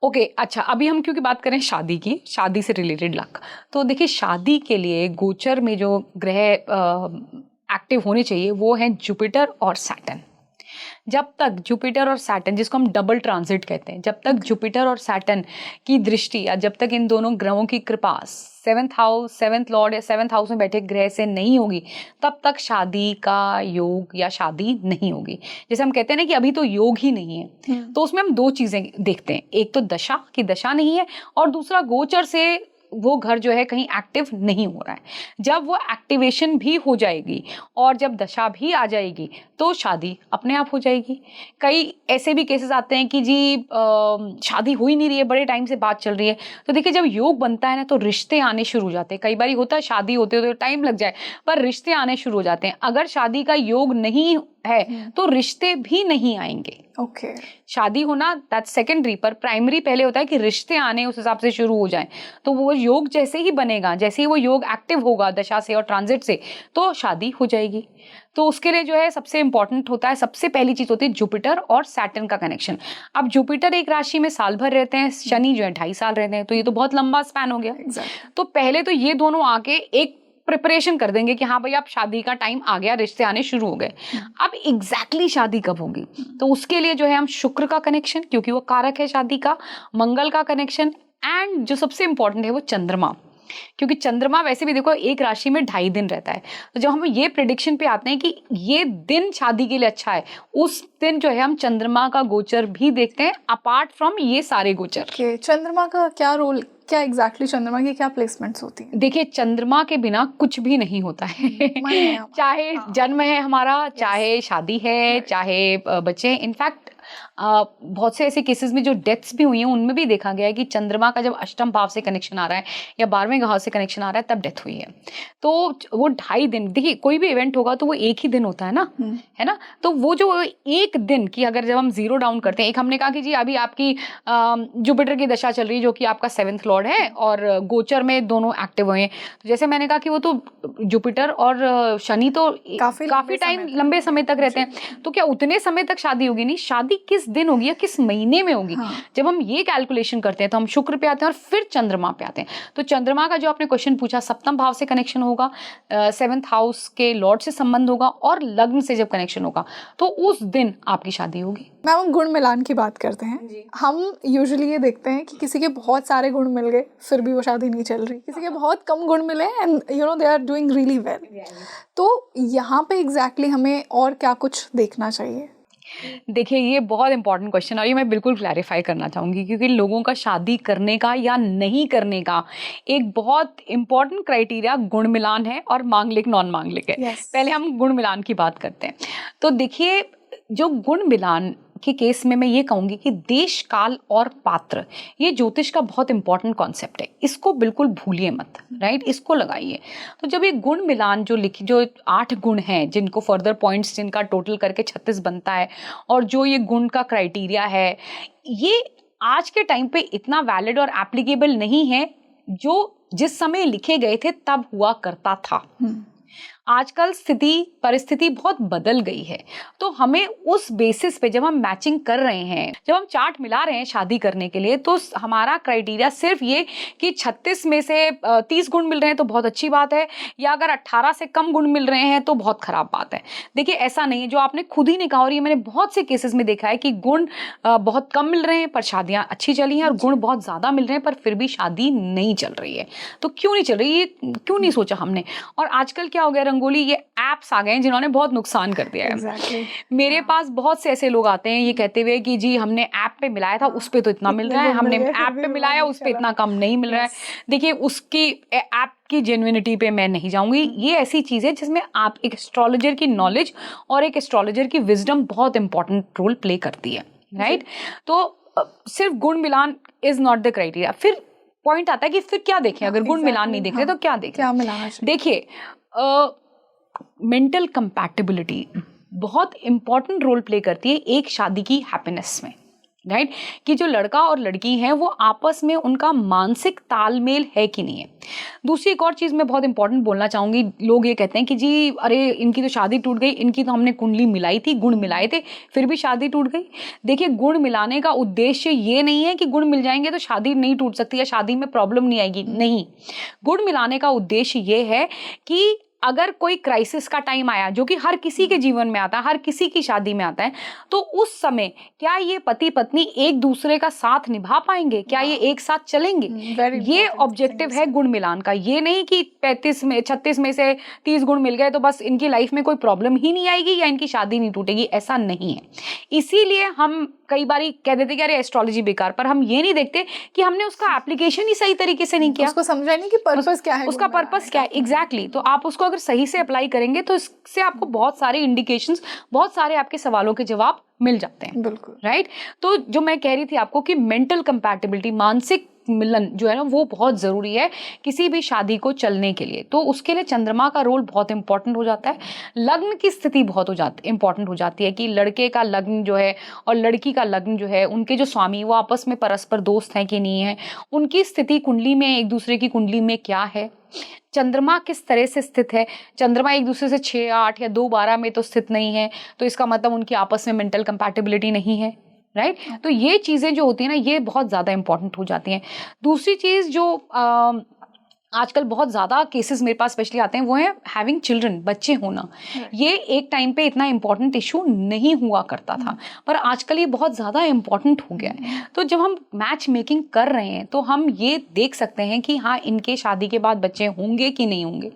Okay, अच्छा, अभी हम क्योंकि बात करें शादी की, शादी से रिलेटेड लक, तो देखिए शादी के लिए गोचर में जो ग्रह एक्टिव होने चाहिए वो हैं जुपिटर और सैटर्न। जब तक जुपिटर और सैटर्न, जिसको हम डबल ट्रांजिट कहते हैं, जब तक जुपिटर और सैटर्न की दृष्टि या जब तक इन दोनों ग्रहों की कृपा 7th हाउस, 7th लॉर्ड या 7th हाउस में बैठे ग्रह से नहीं होगी, तब तक शादी का योग या शादी नहीं होगी। जैसे हम कहते हैं ना कि अभी तो योग ही नहीं है, तो उसमें हम 2 चीज़ें देखते हैं, एक तो दशा की दशा नहीं है और दूसरा गोचर से वो घर जो है कहीं एक्टिव नहीं हो रहा है। जब वो एक्टिवेशन भी हो जाएगी और जब दशा भी आ जाएगी तो शादी अपने आप हो जाएगी। कई ऐसे भी केसेस आते हैं कि जी शादी हो ही नहीं रही है, बड़े टाइम से बात चल रही है, तो देखिए जब योग बनता है ना तो रिश्ते आने शुरू हो जाते हैं। कई बार होता है शादी होते होते टाइम लग जाए पर रिश्ते आने शुरू हो जाते हैं। अगर शादी का योग नहीं है तो रिश्ते भी नहीं आएंगे। ओके शादी होना दैट्स सेकेंडरी, पर प्राइमरी पहले होता है कि रिश्ते आने उस हिसाब से शुरू हो जाएं। तो वो योग जैसे ही बनेगा, जैसे ही वो योग एक्टिव होगा दशा से और ट्रांजिट से, तो शादी हो जाएगी। तो उसके लिए जो है सबसे इंपॉर्टेंट होता है, सबसे पहली चीज होती है जुपिटर और सैटर्न का कनेक्शन। अब जुपिटर एक राशि में साल भर रहते हैं, शनि जो है 2.5 साल रहते हैं, तो ये तो बहुत लंबा स्पैन हो गया। तो पहले तो ये दोनों आके एक प्रिपरेशन कर देंगे कि हाँ भाई अब शादी का टाइम आ गया, रिश्ते आने शुरू हो गए। अब एग्जैक्टली शादी कब होगी, तो उसके लिए जो है हम शुक्र का कनेक्शन, क्योंकि वो कारक है शादी का, मंगल का कनेक्शन, एंड जो सबसे इंपॉर्टेंट है वो चंद्रमा, क्योंकि चंद्रमा वैसे भी देखो एक राशि में 2.5 दिन रहता है। तो जब हम ये प्रेडिक्शन पे आते हैं कि ये दिन शादी के लिए अच्छा है, उस दिन जो है हम चंद्रमा का गोचर भी देखते हैं अपार्ट फ्रॉम ये सारे गोचर। चंद्रमा का क्या रोल, क्या एग्जैक्टली चंद्रमा की क्या प्लेसमेंट्स होती हैं? देखिए चंद्रमा के बिना कुछ भी नहीं होता है चाहे जन्म है हमारा, चाहे शादी है, चाहे बच्चे हैं। इनफैक्ट बहुत से ऐसे केसेस में जो डेथ्स भी हुई हैं उनमें भी देखा गया है कि चंद्रमा का जब अष्टम भाव से कनेक्शन आ रहा है या 12वें भाव से कनेक्शन आ रहा है तब डेथ हुई है। तो वो 2.5 दिन, देखिए कोई भी इवेंट होगा तो वो एक ही दिन होता है ना, है ना। तो वो जो एक दिन की अगर जब हम जीरो डाउन करते हैं, एक हमने कहा कि जी अभी आपकी जुपिटर की दशा चल रही है जो कि आपका 7th लॉर्ड है और गोचर में दोनों एक्टिव हुए हैं। तो जैसे मैंने कहा कि वो तो जुपिटर और शनि तो काफी टाइम लंबे समय तक रहते हैं, तो क्या उतने समय तक शादी होगी? नहीं, शादी किस दिन होगी या किस महीने में होगी। जब हम ये कैलकुलेशन करते हैं तो हम शुक्र पे आते हैं और फिर चंद्रमा पे आते हैं। तो चंद्रमा का जो आपने क्वेश्चन पूछा, सप्तम भाव से कनेक्शन होगा, 7th हाउस के लॉर्ड से संबंध होगा और लग्न से जब कनेक्शन होगा तो उस दिन आपकी शादी होगी। मैम हम गुण मिलान की बात करते हैं, हम यूजुअली ये देखते हैं कि किसी के बहुत सारे गुण मिल गए फिर भी वो शादी नहीं चल रही, किसी के बहुत कम गुण मिले and you know they are doing really well. तो यहाँ पे एग्जैक्टली हमें और क्या कुछ देखना चाहिए? देखिए ये बहुत इंपॉर्टेंट क्वेश्चन और ये मैं बिल्कुल क्लैरिफाई करना चाहूँगी, क्योंकि लोगों का शादी करने का या नहीं करने का एक बहुत इंपॉर्टेंट क्राइटेरिया गुण मिलान है और मांगलिक नॉन मांगलिक है। पहले हम गुण मिलान की बात करते हैं। तो देखिए जो गुण मिलान के केस में मैं ये कहूँगी कि देश, काल और पात्र, ये ज्योतिष का बहुत इंपॉर्टेंट कॉन्सेप्ट है, इसको बिल्कुल भूलिए मत, राइट, इसको लगाइए। तो जब ये गुण मिलान जो 8 गुण हैं जिनको फर्दर पॉइंट्स जिनका टोटल करके 36 बनता है, और जो ये गुण का क्राइटेरिया है, ये आज के टाइम पे इतना वैलिड और एप्लीकेबल नहीं है जो जिस समय लिखे गए थे तब हुआ करता था। आजकल परिस्थिति बहुत बदल गई है। तो हमें उस बेसिस पे जब हम मैचिंग कर रहे हैं, जब हम चार्ट मिला रहे हैं शादी करने के लिए, तो हमारा क्राइटेरिया सिर्फ ये कि 36 में से 30 गुण मिल रहे हैं तो बहुत अच्छी बात है, या अगर 18 से कम गुण मिल रहे हैं तो बहुत खराब बात है। देखिए ऐसा नहीं है, जो आपने खुद ही ने कहा, और ये मैंने बहुत से केसेस में देखा है कि गुण बहुत कम मिल रहे हैं पर शादियां अच्छी चली हैं, और गुण बहुत ज्यादा मिल रहे हैं पर फिर भी शादी नहीं चल रही है। तो क्यों नहीं चल रही, ये क्यों नहीं सोचा हमने? और आजकल क्या हो गया रंगोली, ये ऐप्स आ गए हैं जिन्होंने बहुत नुकसान कर दिया है। मेरे पास बहुत से ऐसे लोग आते हैं ये कहते हुए कि जी हमने ऐप पे मिलाया था, उस पे तो इतना मिल रहा है, हमने ऐप पे मिलाया उस पे इतना कम नहीं मिल रहा है। देखिए उसकी ऐप की जेन्युइनिटी पे मैं नहीं जाऊंगी। ये ऐसी चीज है जिसमें आप एक एस्ट्रोलॉजर की नॉलेज और एक एस्ट्रोलॉजर की विजडम बहुत इंपॉर्टेंट रोल प्ले करती है, राइट। तो सिर्फ गुण मिलान इज नॉट द क्राइटेरिया। फिर पॉइंट आता है कि फिर क्या देखें, अगर गुण मिलान नहीं देख रहे तो क्या देखें, क्या मिलाना चाहिए? देखिए मेंटल कंपैटिबिलिटी बहुत इंपॉर्टेंट रोल प्ले करती है एक शादी की हैप्पीनेस में, राइट, कि जो लड़का और लड़की हैं वो आपस में उनका मानसिक तालमेल है कि नहीं है। दूसरी एक और चीज़ मैं बहुत इंपॉर्टेंट बोलना चाहूँगी, लोग ये कहते हैं कि जी अरे इनकी तो शादी टूट गई, इनकी तो हमने कुंडली मिलाई थी, गुण मिलाए थे, फिर भी शादी टूट गई। देखिए गुण मिलाने का उद्देश्य ये नहीं है कि गुण मिल जाएंगे तो शादी नहीं टूट सकती या शादी में प्रॉब्लम नहीं आएगी, नहीं। गुण मिलाने का उद्देश्य ये है कि अगर कोई क्राइसिस का टाइम आया, जो कि हर किसी के जीवन में आता है, हर किसी की शादी में आता है, तो उस समय क्या ये पति पत्नी एक दूसरे का साथ निभा पाएंगे, क्या ये एक साथ चलेंगे? ये ऑब्जेक्टिव है गुण मिलान का। ये नहीं कि 36 में से 30 गुण मिल गए तो बस इनकी लाइफ में कोई प्रॉब्लम ही नहीं आएगी या इनकी शादी नहीं टूटेगी, ऐसा नहीं है। इसीलिए हम कई बारी कह देते कि अरे एस्ट्रोलॉजी बेकार, पर हम ये नहीं देखते कि हमने उसका एप्लीकेशन ही सही तरीके से नहीं किया, उसको समझा नहीं कि पर्पस क्या है, उसका पर्पस क्या है। एग्जैक्टली तो आप उसको अगर सही से अप्लाई करेंगे तो इससे आपको बहुत सारे इंडिकेशंस, बहुत सारे आपके सवालों के जवाब मिल जाते हैं। बिल्कुल राइट। तो जो मैं कह रही थी आपको कि मेंटल कंपैटिबिलिटी, मानसिक मिलन जो है ना वो बहुत ज़रूरी है किसी भी शादी को चलने के लिए। तो उसके लिए चंद्रमा का रोल बहुत इंपॉर्टेंट हो जाता है। लग्न की स्थिति बहुत इंपॉर्टेंट हो जाती है कि लड़के का लग्न जो है और लड़की का लग्न जो है, उनके जो स्वामी वो आपस में परस्पर दोस्त हैं कि नहीं है, उनकी स्थिति कुंडली में, एक दूसरे की कुंडली में क्या है, चंद्रमा किस तरह से स्थित है। चंद्रमा एक दूसरे से 6, 8 या 2, 12 में तो स्थित नहीं है, तो इसका मतलब उनकी आपस में मेंटल कंपैटिबिलिटी नहीं है। राइट। तो ये चीज़ें जो होती हैं ना ये बहुत ज़्यादा इंपॉर्टेंट हो जाती हैं। दूसरी चीज़ जो आजकल बहुत ज़्यादा केसेस मेरे पास स्पेशली आते हैं वो है हैविंग चिल्ड्रन, बच्चे होना। ये एक टाइम पे इतना इम्पोर्टेंट इशू नहीं हुआ करता था, पर आजकल ये बहुत ज़्यादा इम्पोर्टेंट हो गया है। तो जब हम मैच मेकिंग कर रहे हैं तो हम ये देख सकते हैं कि हाँ इनके शादी के बाद बच्चे होंगे कि नहीं होंगे।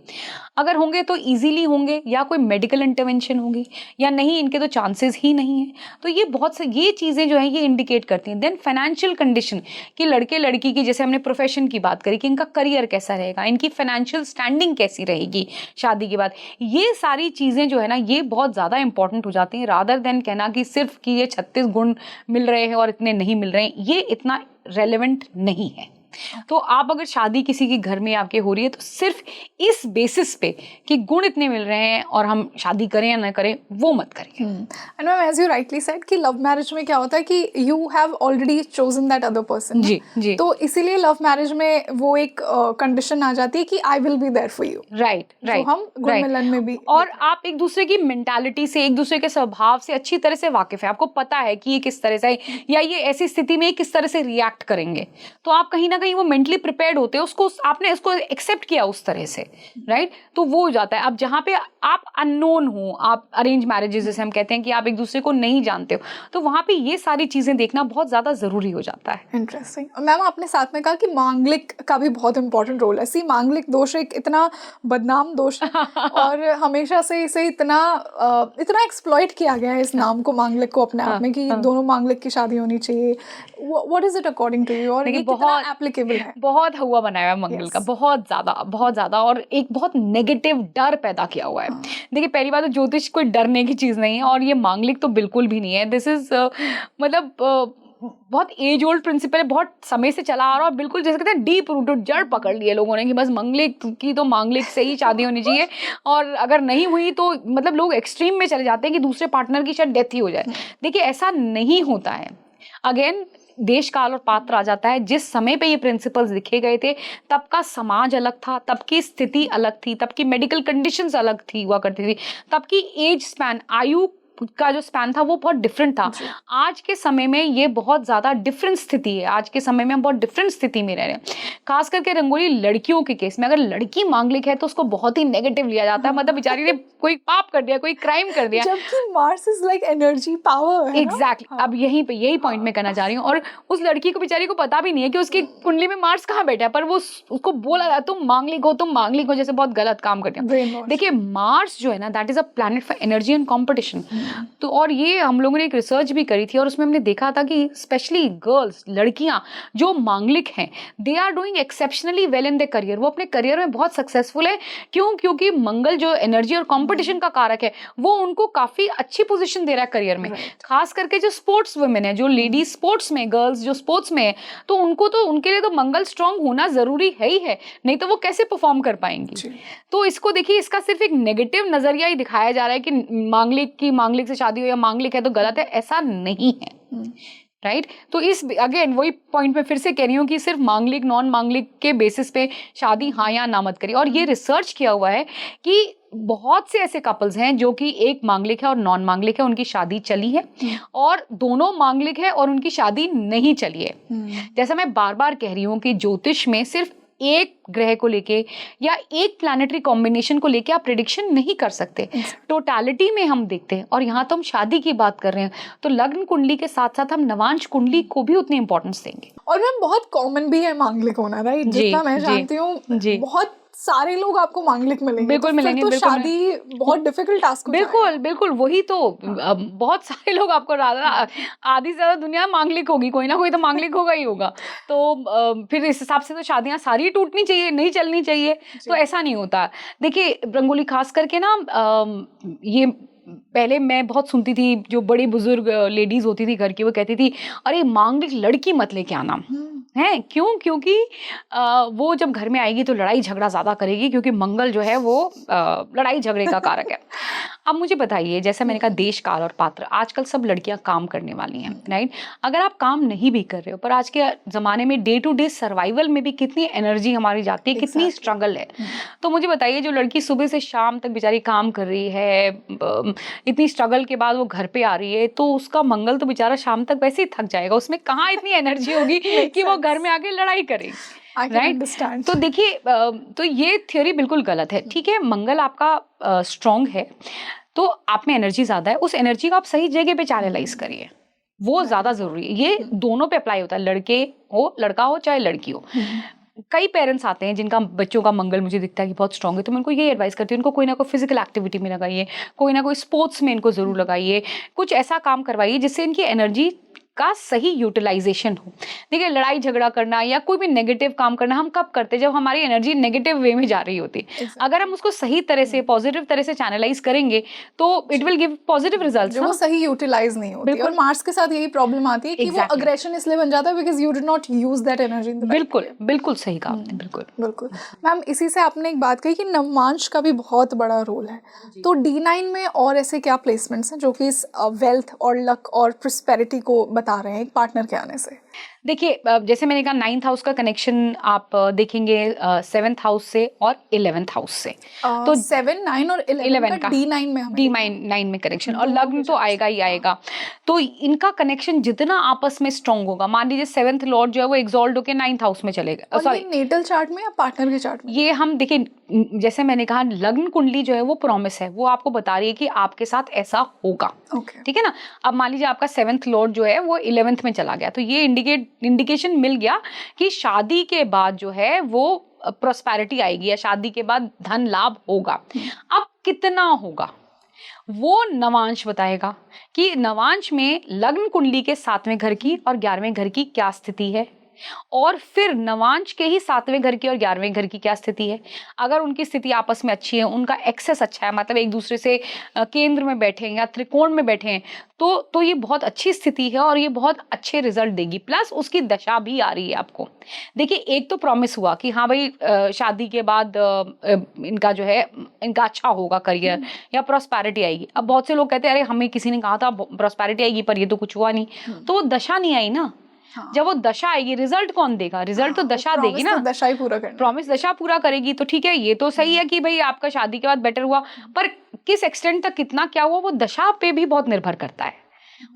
अगर होंगे तो ईजीली होंगे या कोई मेडिकल इंटरवेंशन होगी, या नहीं इनके तो चांसेस ही नहीं है। तो ये बहुत से ये चीज़ें जो हैं ये इंडिकेट करती हैं। देन फाइनेंशियल कंडीशन कि लड़के लड़की की, जैसे हमने प्रोफेशन की बात करी कि इनका करियर कैसा रहेगा, इनकी फाइनेंशियल स्टैंडिंग कैसी रहेगी शादी के बाद, ये सारी चीज़ें जो है ना ये बहुत ज़्यादा इंपॉर्टेंट हो जाती हैं। रादर देन कहना कि सिर्फ कि ये 36 गुण मिल रहे हैं और इतने नहीं मिल रहे हैं, ये इतना रेलेवेंट नहीं है। तो आप अगर शादी किसी के घर में आपके हो रही है तो सिर्फ इस बेसिस पे कि गुण इतने मिल रहे हैं और हम शादी करें या ना करें वो मत करिए। And ma'am as you rightly said कि लव मैरिज में क्या होता है कि you have already chosen that other person. जी जी। तो इसीलिए लव मैरिज में वो एक कंडीशन आ जाती है कि I will be there for you. Right right. हम गुण मिलन में भी, और आप एक दूसरे की मेंटालिटी से, एक दूसरे के स्वभाव से अच्छी तरह से वाकिफ है, आपको पता है कि ये किस तरह से या ये ऐसी स्थिति में किस तरह से रिएक्ट करेंगे, तो आप कहीं ना कहीं वो मेंटली प्रिपेयर्ड होते हैं, उसको आपने इसको एक्सेप्ट किया उस तरह से। राइट। तो वो हो जाता है। अब जहाँ पे आप अननोन हो, आप अरेंज मैरिजेस जैसे हम कहते हैं कि आप एक दूसरे को नहीं जानते हो, तो वहाँ पे ये सारी चीजें देखना बहुत ज्यादा जरूरी हो जाता है। इंटरेस्टिंग। मैम आपने साथ में कहा कि मांगलिक का भी बहुत इंपॉर्टेंट रोल है। मांगलिक दोष एक इतना बदनाम दोष है और हमेशा से इसे इतना एक्सप्लॉइट किया गया है इस नाम को, मांगलिक को अपने आप में, कि दोनों मांगलिक की शादी होनी चाहिए। What is it according to you, और ये कितना एप्लीकेबल है? बहुत हुआ बनाया है मंगल का, बहुत ज्यादा, और एक बहुत नेगेटिव डर पैदा किया हुआ है। देखिए पहली बात तो ज्योतिष कोई डरने की चीज नहीं है, और ये मांगलिक तो बिल्कुल भी नहीं है। दिस इज मतलब बहुत एज ओल्ड प्रिंसिपल है, बहुत समय से चला आ रहा, और बिल्कुल जैसे कहते हैं डीप रूटेड, जड़ पकड़ लिए लोगों ने कि बस मांगलिक की तो मांगलिक से ही शादी होनी चाहिए, और अगर नहीं हुई तो मतलब लोग एक्सट्रीम में चले जाते हैं कि दूसरे पार्टनर की शायद डेथ ही हो जाए। देखिए ऐसा नहीं होता है। अगेन देश काल और पात्र आ जाता है। जिस समय पे ये प्रिंसिपल्स लिखे गए थे तब का समाज अलग था, तब की स्थिति अलग थी, तब की मेडिकल कंडीशंस अलग थी हुआ करती थी, तब की एज स्पैन, आयु का जो स्पैन था वो बहुत डिफरेंट था। आज के समय में ये बहुत ज़्यादा डिफरेंट स्थिति है। आज के समय में हम बहुत डिफरेंट स्थिति में रह रहे हैं। खास करके रंगोली लड़कियों के केस में, अगर लड़की मांगलिक है तो उसको बहुत ही नेगेटिव लिया जाता है, मतलब बेचारी ने कोई पाप कर दिया, कोई क्राइम कर दिया, जबकि Mars is like energy, power. Exactly. अब यही पॉइंट में करना चाह रही हूँ। और उस लड़की को बेचारी को पता भी नहीं है कि उसकी कुंडली में मार्स कहाँ बैठा है, पर वो उसको बोला जाता है तुम मांगलिक हो, जैसे बहुत गलत काम करते हैं। देखिए मार्स जो है ना that is a planet for energy and competition. तो और ये हम लोगों ने एक रिसर्च भी करी थी और उसमें हमने देखा था कि स्पेशली गर्ल्स, लड़कियां जो मांगलिक हैं, they are doing exceptionally well in the career. वो अपने करियर में बहुत सक्सेसफुल है। क्यों? क्योंकि मंगल जो एनर्जी और कंपटीशन का कारक है वो उनको काफी अच्छी पोजीशन दे रहा है करियर में। खास करके जो स्पोर्ट्स वुमेन है, जो लेडीज स्पोर्ट्स में, गर्ल्स जो स्पोर्ट्स में है, तो उनके लिए तो मंगल स्ट्रांग होना जरूरी है ही है, नहीं तो वो कैसे परफॉर्म कर पाएंगी। तो इसको देखिए, इसका सिर्फ एक नेगेटिव नजरिया ही दिखाया जा रहा है कि मांगलिक से शादी हो या मांगलिक है तो गलत है, ऐसा नहीं है। राइट। तो इस अगेन वही पॉइंट में फिर से कह रही हूँ कि सिर्फ मांगलिक नॉन मांगलिक के बेसिस पे शादी हाँ या ना मत करिए। और ये रिसर्च किया हुआ है कि बहुत से ऐसे कपल्स हैं जो कि एक मांगलिक है और नॉन मांगलिक है, उनकी शादी चली है, और दोनों मांगलिक है और उनकी शादी नहीं चली है। जैसा मैं बार बार कह रही हूँ कि ज्योतिष में सिर्फ एक ग्रह को लेके या एक प्लैनेटरी कॉम्बिनेशन को लेके आप प्रेडिक्शन नहीं कर सकते, टोटलिटी में हम देखते हैं। और यहाँ तो हम शादी की बात कर रहे हैं, तो लग्न कुंडली के साथ साथ हम नवांश कुंडली को भी उतनी इंपॉर्टेंस देंगे। और मैम बहुत कॉमन भी है मांगलिक होना, राइट? जितना मैं जानती हूँ बहुत सारे लोग आपको मांगलिक मिलेंगे, बिल्कुल तो मिलेंगे, फिर तो बिल्कुल शादी बहुत डिफिकल्ट टास्क हो बिल्कुल बिल्कुल वही तो बहुत सारे लोग आपको आधी से ज्यादा दुनिया मांगलिक होगी, कोई ना कोई तो मांगलिक होगा ही होगा। तो फिर इस हिसाब से तो शादियां सारी टूटनी चाहिए, नहीं चलनी चाहिए, तो ऐसा नहीं होता। देखिए रंगोली खास करके ना ये पहले मैं बहुत सुनती थी, जो बड़ी बुजुर्ग लेडीज होती थी घर की, वो कहती थी अरे मांगलिक लड़की मत लेके आना है। क्यों? क्योंकि वो जब घर में आएगी तो लड़ाई झगड़ा ज्यादा करेगी, क्योंकि मंगल जो है वो लड़ाई झगड़े का कारक है। अब मुझे बताइए, जैसे मैंने कहा देश काल और पात्र, आजकल सब लड़कियां काम करने वाली हैं, राइट? अगर आप काम नहीं भी कर रहे हो, पर आज के जमाने में डे टू डे सर्वाइवल में भी कितनी एनर्जी हमारी जाती है, कितनी स्ट्रगल है। तो मुझे बताइए, जो लड़की सुबह से शाम तक बेचारी काम कर रही है, इतनी स्ट्रगल के बाद वो घर पे आ रही है, तो उसका मंगल तो बेचारा शाम तक वैसे ही थक जाएगा, उसमें कहाँ इतनी एनर्जी होगी कि वो घर में आके लड़ाई करे, राइट? तो देखिए तो ये थ्योरी बिल्कुल गलत है। ठीक है, मंगल आपका स्ट्रॉन्ग है, तो आप में एनर्जी ज्यादा है, उस एनर्जी को आप सही जगह पे चैनलाइज करिए, वो ज्यादा जरूरी है। ये दोनों पे अप्लाई होता है, लड़का हो चाहे लड़की हो। कई पेरेंट्स आते हैं जिनका बच्चों का मंगल मुझे दिखता है कि बहुत स्ट्रांग है, तो मैं उनको ये एडवाइस करती हूँ, उनको कोई ना कोई फिजिकल एक्टिविटी में लगाइए, कोई ना कोई स्पोर्ट्स में इनको जरूर लगाइए, कुछ ऐसा काम करवाइए जिससे इनकी एनर्जी का सही यूटिलाइजेशन हो। देखिए लड़ाई झगड़ा करना या कोई भी नेगेटिव काम करना हम कब करते हैं? जब हमारी एनर्जी नेगेटिव वे में जा रही होती है। अगर हम उसको सही तरह से पॉजिटिव तरह से चैनलाइज करेंगे तो it will give positive results. जो वो सही यूटिलाइज नहीं होती, और मार्स के साथ यही प्रॉब्लम आती है कि वो अग्रेशन इसलिए बन जाता है because you did not use that energy in the right way. बिल्कुल सही कहा आपने, बिल्कुल। मैम इसी से आपने एक बात कही कि नवमांश का भी बहुत बड़ा रोल है, तो D9 में और ऐसे क्या प्लेसमेंट्स हैं जो कि इस वेल्थ और लक और प्रोस्पेरिटी को बता रहे हैं एक पार्टनर के आने से? देखिए जैसे मैंने कहा 9th हाउस का कनेक्शन आप देखेंगे 7th हाउस से और 11th हाउस से, तो 7, 9 और 11 का D9 में D9 में कनेक्शन, और लग्न तो आएगा ही आएगा। तो इनका कनेक्शन जितना आपस में स्ट्रॉन्ग होगा, मान लीजिए 7th लॉर्ड जो है वो एग्जॉल्ट होकर 9th हाउस में चलेगा। सॉरी, नेटल चार्ट में या पार्टनर के चार्ट में? ये हम देखिए, जैसे मैंने कहा लग्न कुंडली जो है वो प्रॉमिस है, वो आपको बता रही है कि आपके साथ ऐसा होगा, ठीक है ना। अब मान लीजिए आपका 7th लॉर्ड जो है वो 11th में चला गया, तो ये इंडिकेशन मिल गया कि शादी के बाद जो है वो प्रॉस्पेरिटी आएगी, या शादी के बाद धन लाभ होगा। अब कितना होगा वो नवांश बताएगा कि नवांश में लग्न कुंडली के 7वें घर की और 11वें घर की क्या स्थिति है, और फिर नवांश के ही 7वें घर की और 11वें घर की क्या स्थिति है। अगर उनकी स्थिति आपस में अच्छी है, उनका एक्सेस अच्छा है, मतलब एक दूसरे से केंद्र में बैठे हैं या त्रिकोण में बैठे हैं, तो ये बहुत अच्छी स्थिति है और ये बहुत अच्छे रिजल्ट देगी। प्लस उसकी दशा भी आ रही है आपको। देखिए एक तो प्रॉमिस हुआ कि हाँ भाई शादी के बाद इनका जो है इनका अच्छा होगा करियर या प्रॉस्पेरिटी आएगी। अब बहुत से लोग कहते हैं अरे हमें किसी ने कहा था प्रॉस्पेरिटी आएगी, पर ये तो कुछ हुआ नहीं, तो वो दशा नहीं आई ना। जब वो दशा आएगी, रिजल्ट कौन देगा? रिजल्ट तो दशा देगी ना, दशा ही पूरा करना, प्रॉमिस दशा पूरा करेगी। तो ठीक है, ये तो सही है कि भाई आपका शादी के बाद बेटर हुआ, पर किस एक्सटेंट तक कितना क्या हुआ वो दशा पे भी बहुत निर्भर करता है,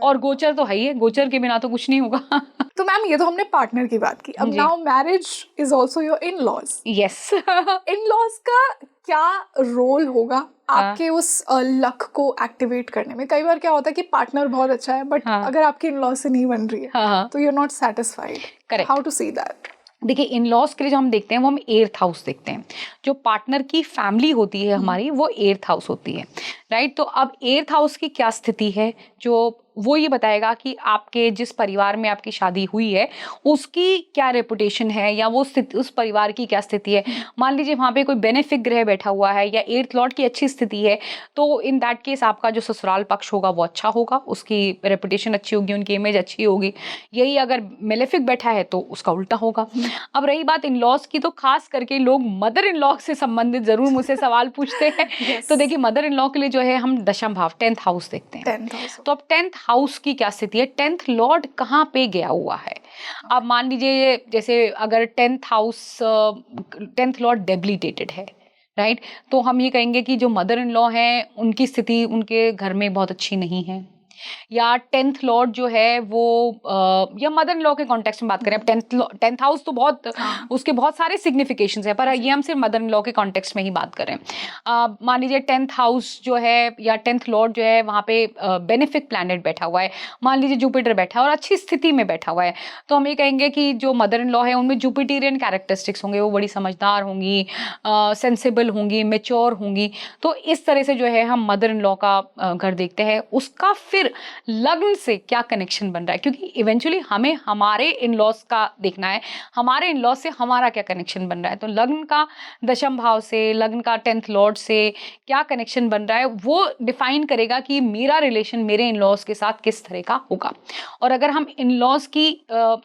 और गोचर तो है ही है, गोचर के बिना तो कुछ नहीं होगा। तो मैम ये तो हमने पार्टनर की बात की, अब now marriage is also your in laws. Yes, in laws का क्या रोल होगा आपके उस लक को एक्टिवेट करने में? कई बार क्या होता है कि पार्टनर बहुत अच्छा है बट अगर आपकी इन लॉज से नहीं बन रही है तो you are not satisfied. Correct, how to see that? देखिए इन लॉज के लिए जो हम देखते हैं वो हम 8th हाउस देखते हैं। जो पार्टनर की फैमिली होती है हमारी वो 8th हाउस होती है, राइट। तो अब 8th हाउस की क्या स्थिति है, जो वो ये बताएगा कि आपके जिस परिवार में आपकी शादी हुई है उसकी क्या रेपुटेशन है, या वो उस परिवार की क्या स्थिति है। मान लीजिए वहाँ पे कोई बेनिफिक ग्रह बैठा हुआ है या 8th लॉर्ड की अच्छी स्थिति है, तो इन दैट केस आपका जो ससुराल पक्ष होगा वो अच्छा होगा, उसकी रेपुटेशन अच्छी होगी, उनकी इमेज अच्छी होगी। यही अगर मेलेफिक बैठा है तो उसका उल्टा होगा। अब रही बात इन लॉज की, तो खास करके लोग मदर इन लॉ से संबंधित जरूर मुझसे सवाल पूछते हैं। तो देखिए मदर इन लॉ के लिए जो है हम दशम भाव 10th हाउस देखते हैं। तो अब 10th हाउस की क्या स्थिति है, 10th लॉर्ड कहाँ पे गया हुआ है। अब मान लीजिए जैसे अगर 10th लॉर्ड डेबिलिटेटेड है, राइट, तो हम ये कहेंगे कि जो मदर इन लॉ हैं उनकी स्थिति उनके घर में बहुत अच्छी नहीं है। या 10th लॉर्ड जो है वो या मदर इन लॉ के कॉन्टेक्स्ट में बात करें, अब 10th हाउस तो बहुत उसके बहुत सारे सिग्निफिकेशंस है, पर ये हम सिर्फ मदर इन लॉ के कॉन्टेक्स्ट में ही बात करें। मान लीजिए 10th हाउस जो है या 10th लॉर्ड जो है वहाँ पे बेनिफिक प्लैनेट बैठा हुआ है, मान लीजिए जुपिटर बैठा है और अच्छी स्थिति में बैठा हुआ है, तो हम ये कहेंगे कि जो मदर इन लॉ है उनमें जुपिटेरियन कैरेक्टरिस्टिक्स होंगे, वो बड़ी समझदार होंगी, सेंसिबल होंगी, मेच्योर होंगी। तो इस तरह से जो है हम मदर इन लॉ का घर देखते हैं। उसका फिर लग्न से क्या कनेक्शन बन रहा है, क्योंकि इवेंचुअली हमें हमारे इन लॉज का देखना है, हमारे इन लॉ से हमारा क्या कनेक्शन बन रहा है। तो लग्न का दशम भाव से, लग्न का 10th लॉर्ड से क्या कनेक्शन बन रहा है वो डिफाइन करेगा कि मेरा रिलेशन मेरे इन लॉज के साथ किस तरह का होगा। और अगर हम इन लॉज की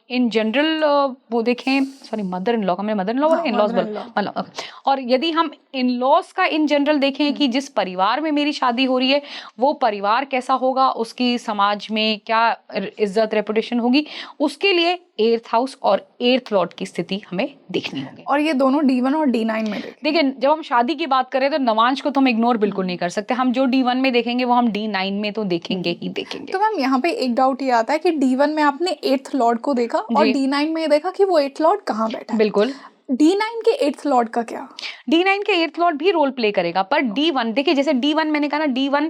इन जनरल वो देखें, सॉरी मदर इन लॉ का, मैंने मदर इन लॉ बोला, इन लॉज मतलब, और यदि हम इन लॉज का इन जनरल देखें कि जिस परिवार में मेरी शादी हो रही है वो परिवार कैसा होगा, उसकी समाज में क्या इज्जत रेपुटेशन होगी, उसके लिए 8th हाउस और 8th लॉर्ड की स्थिति हमें देखनी होगी। और ये दोनों D1 और D9 में देखिए, जब हम शादी की बात करें तो नवांश को तो हम इग्नोर बिल्कुल नहीं कर सकते, हम जो D1 में देखेंगे वो हम D9 में तो देखेंगे ही देखेंगे। तो मैम यहाँ पे एक डाउट ये आता है कि D1 में आपने 8th लॉर्ड को देखा और D9 में देखा कि वो 8th लॉर्ड कहाँ बैठा है। बिल्कुल। D9 के 8th लॉर्ड का क्या? D9 के 8th लॉर्ड भी रोल प्ले करेगा, पर D1 देखिए, जैसे D1 मैंने कहा ना, D1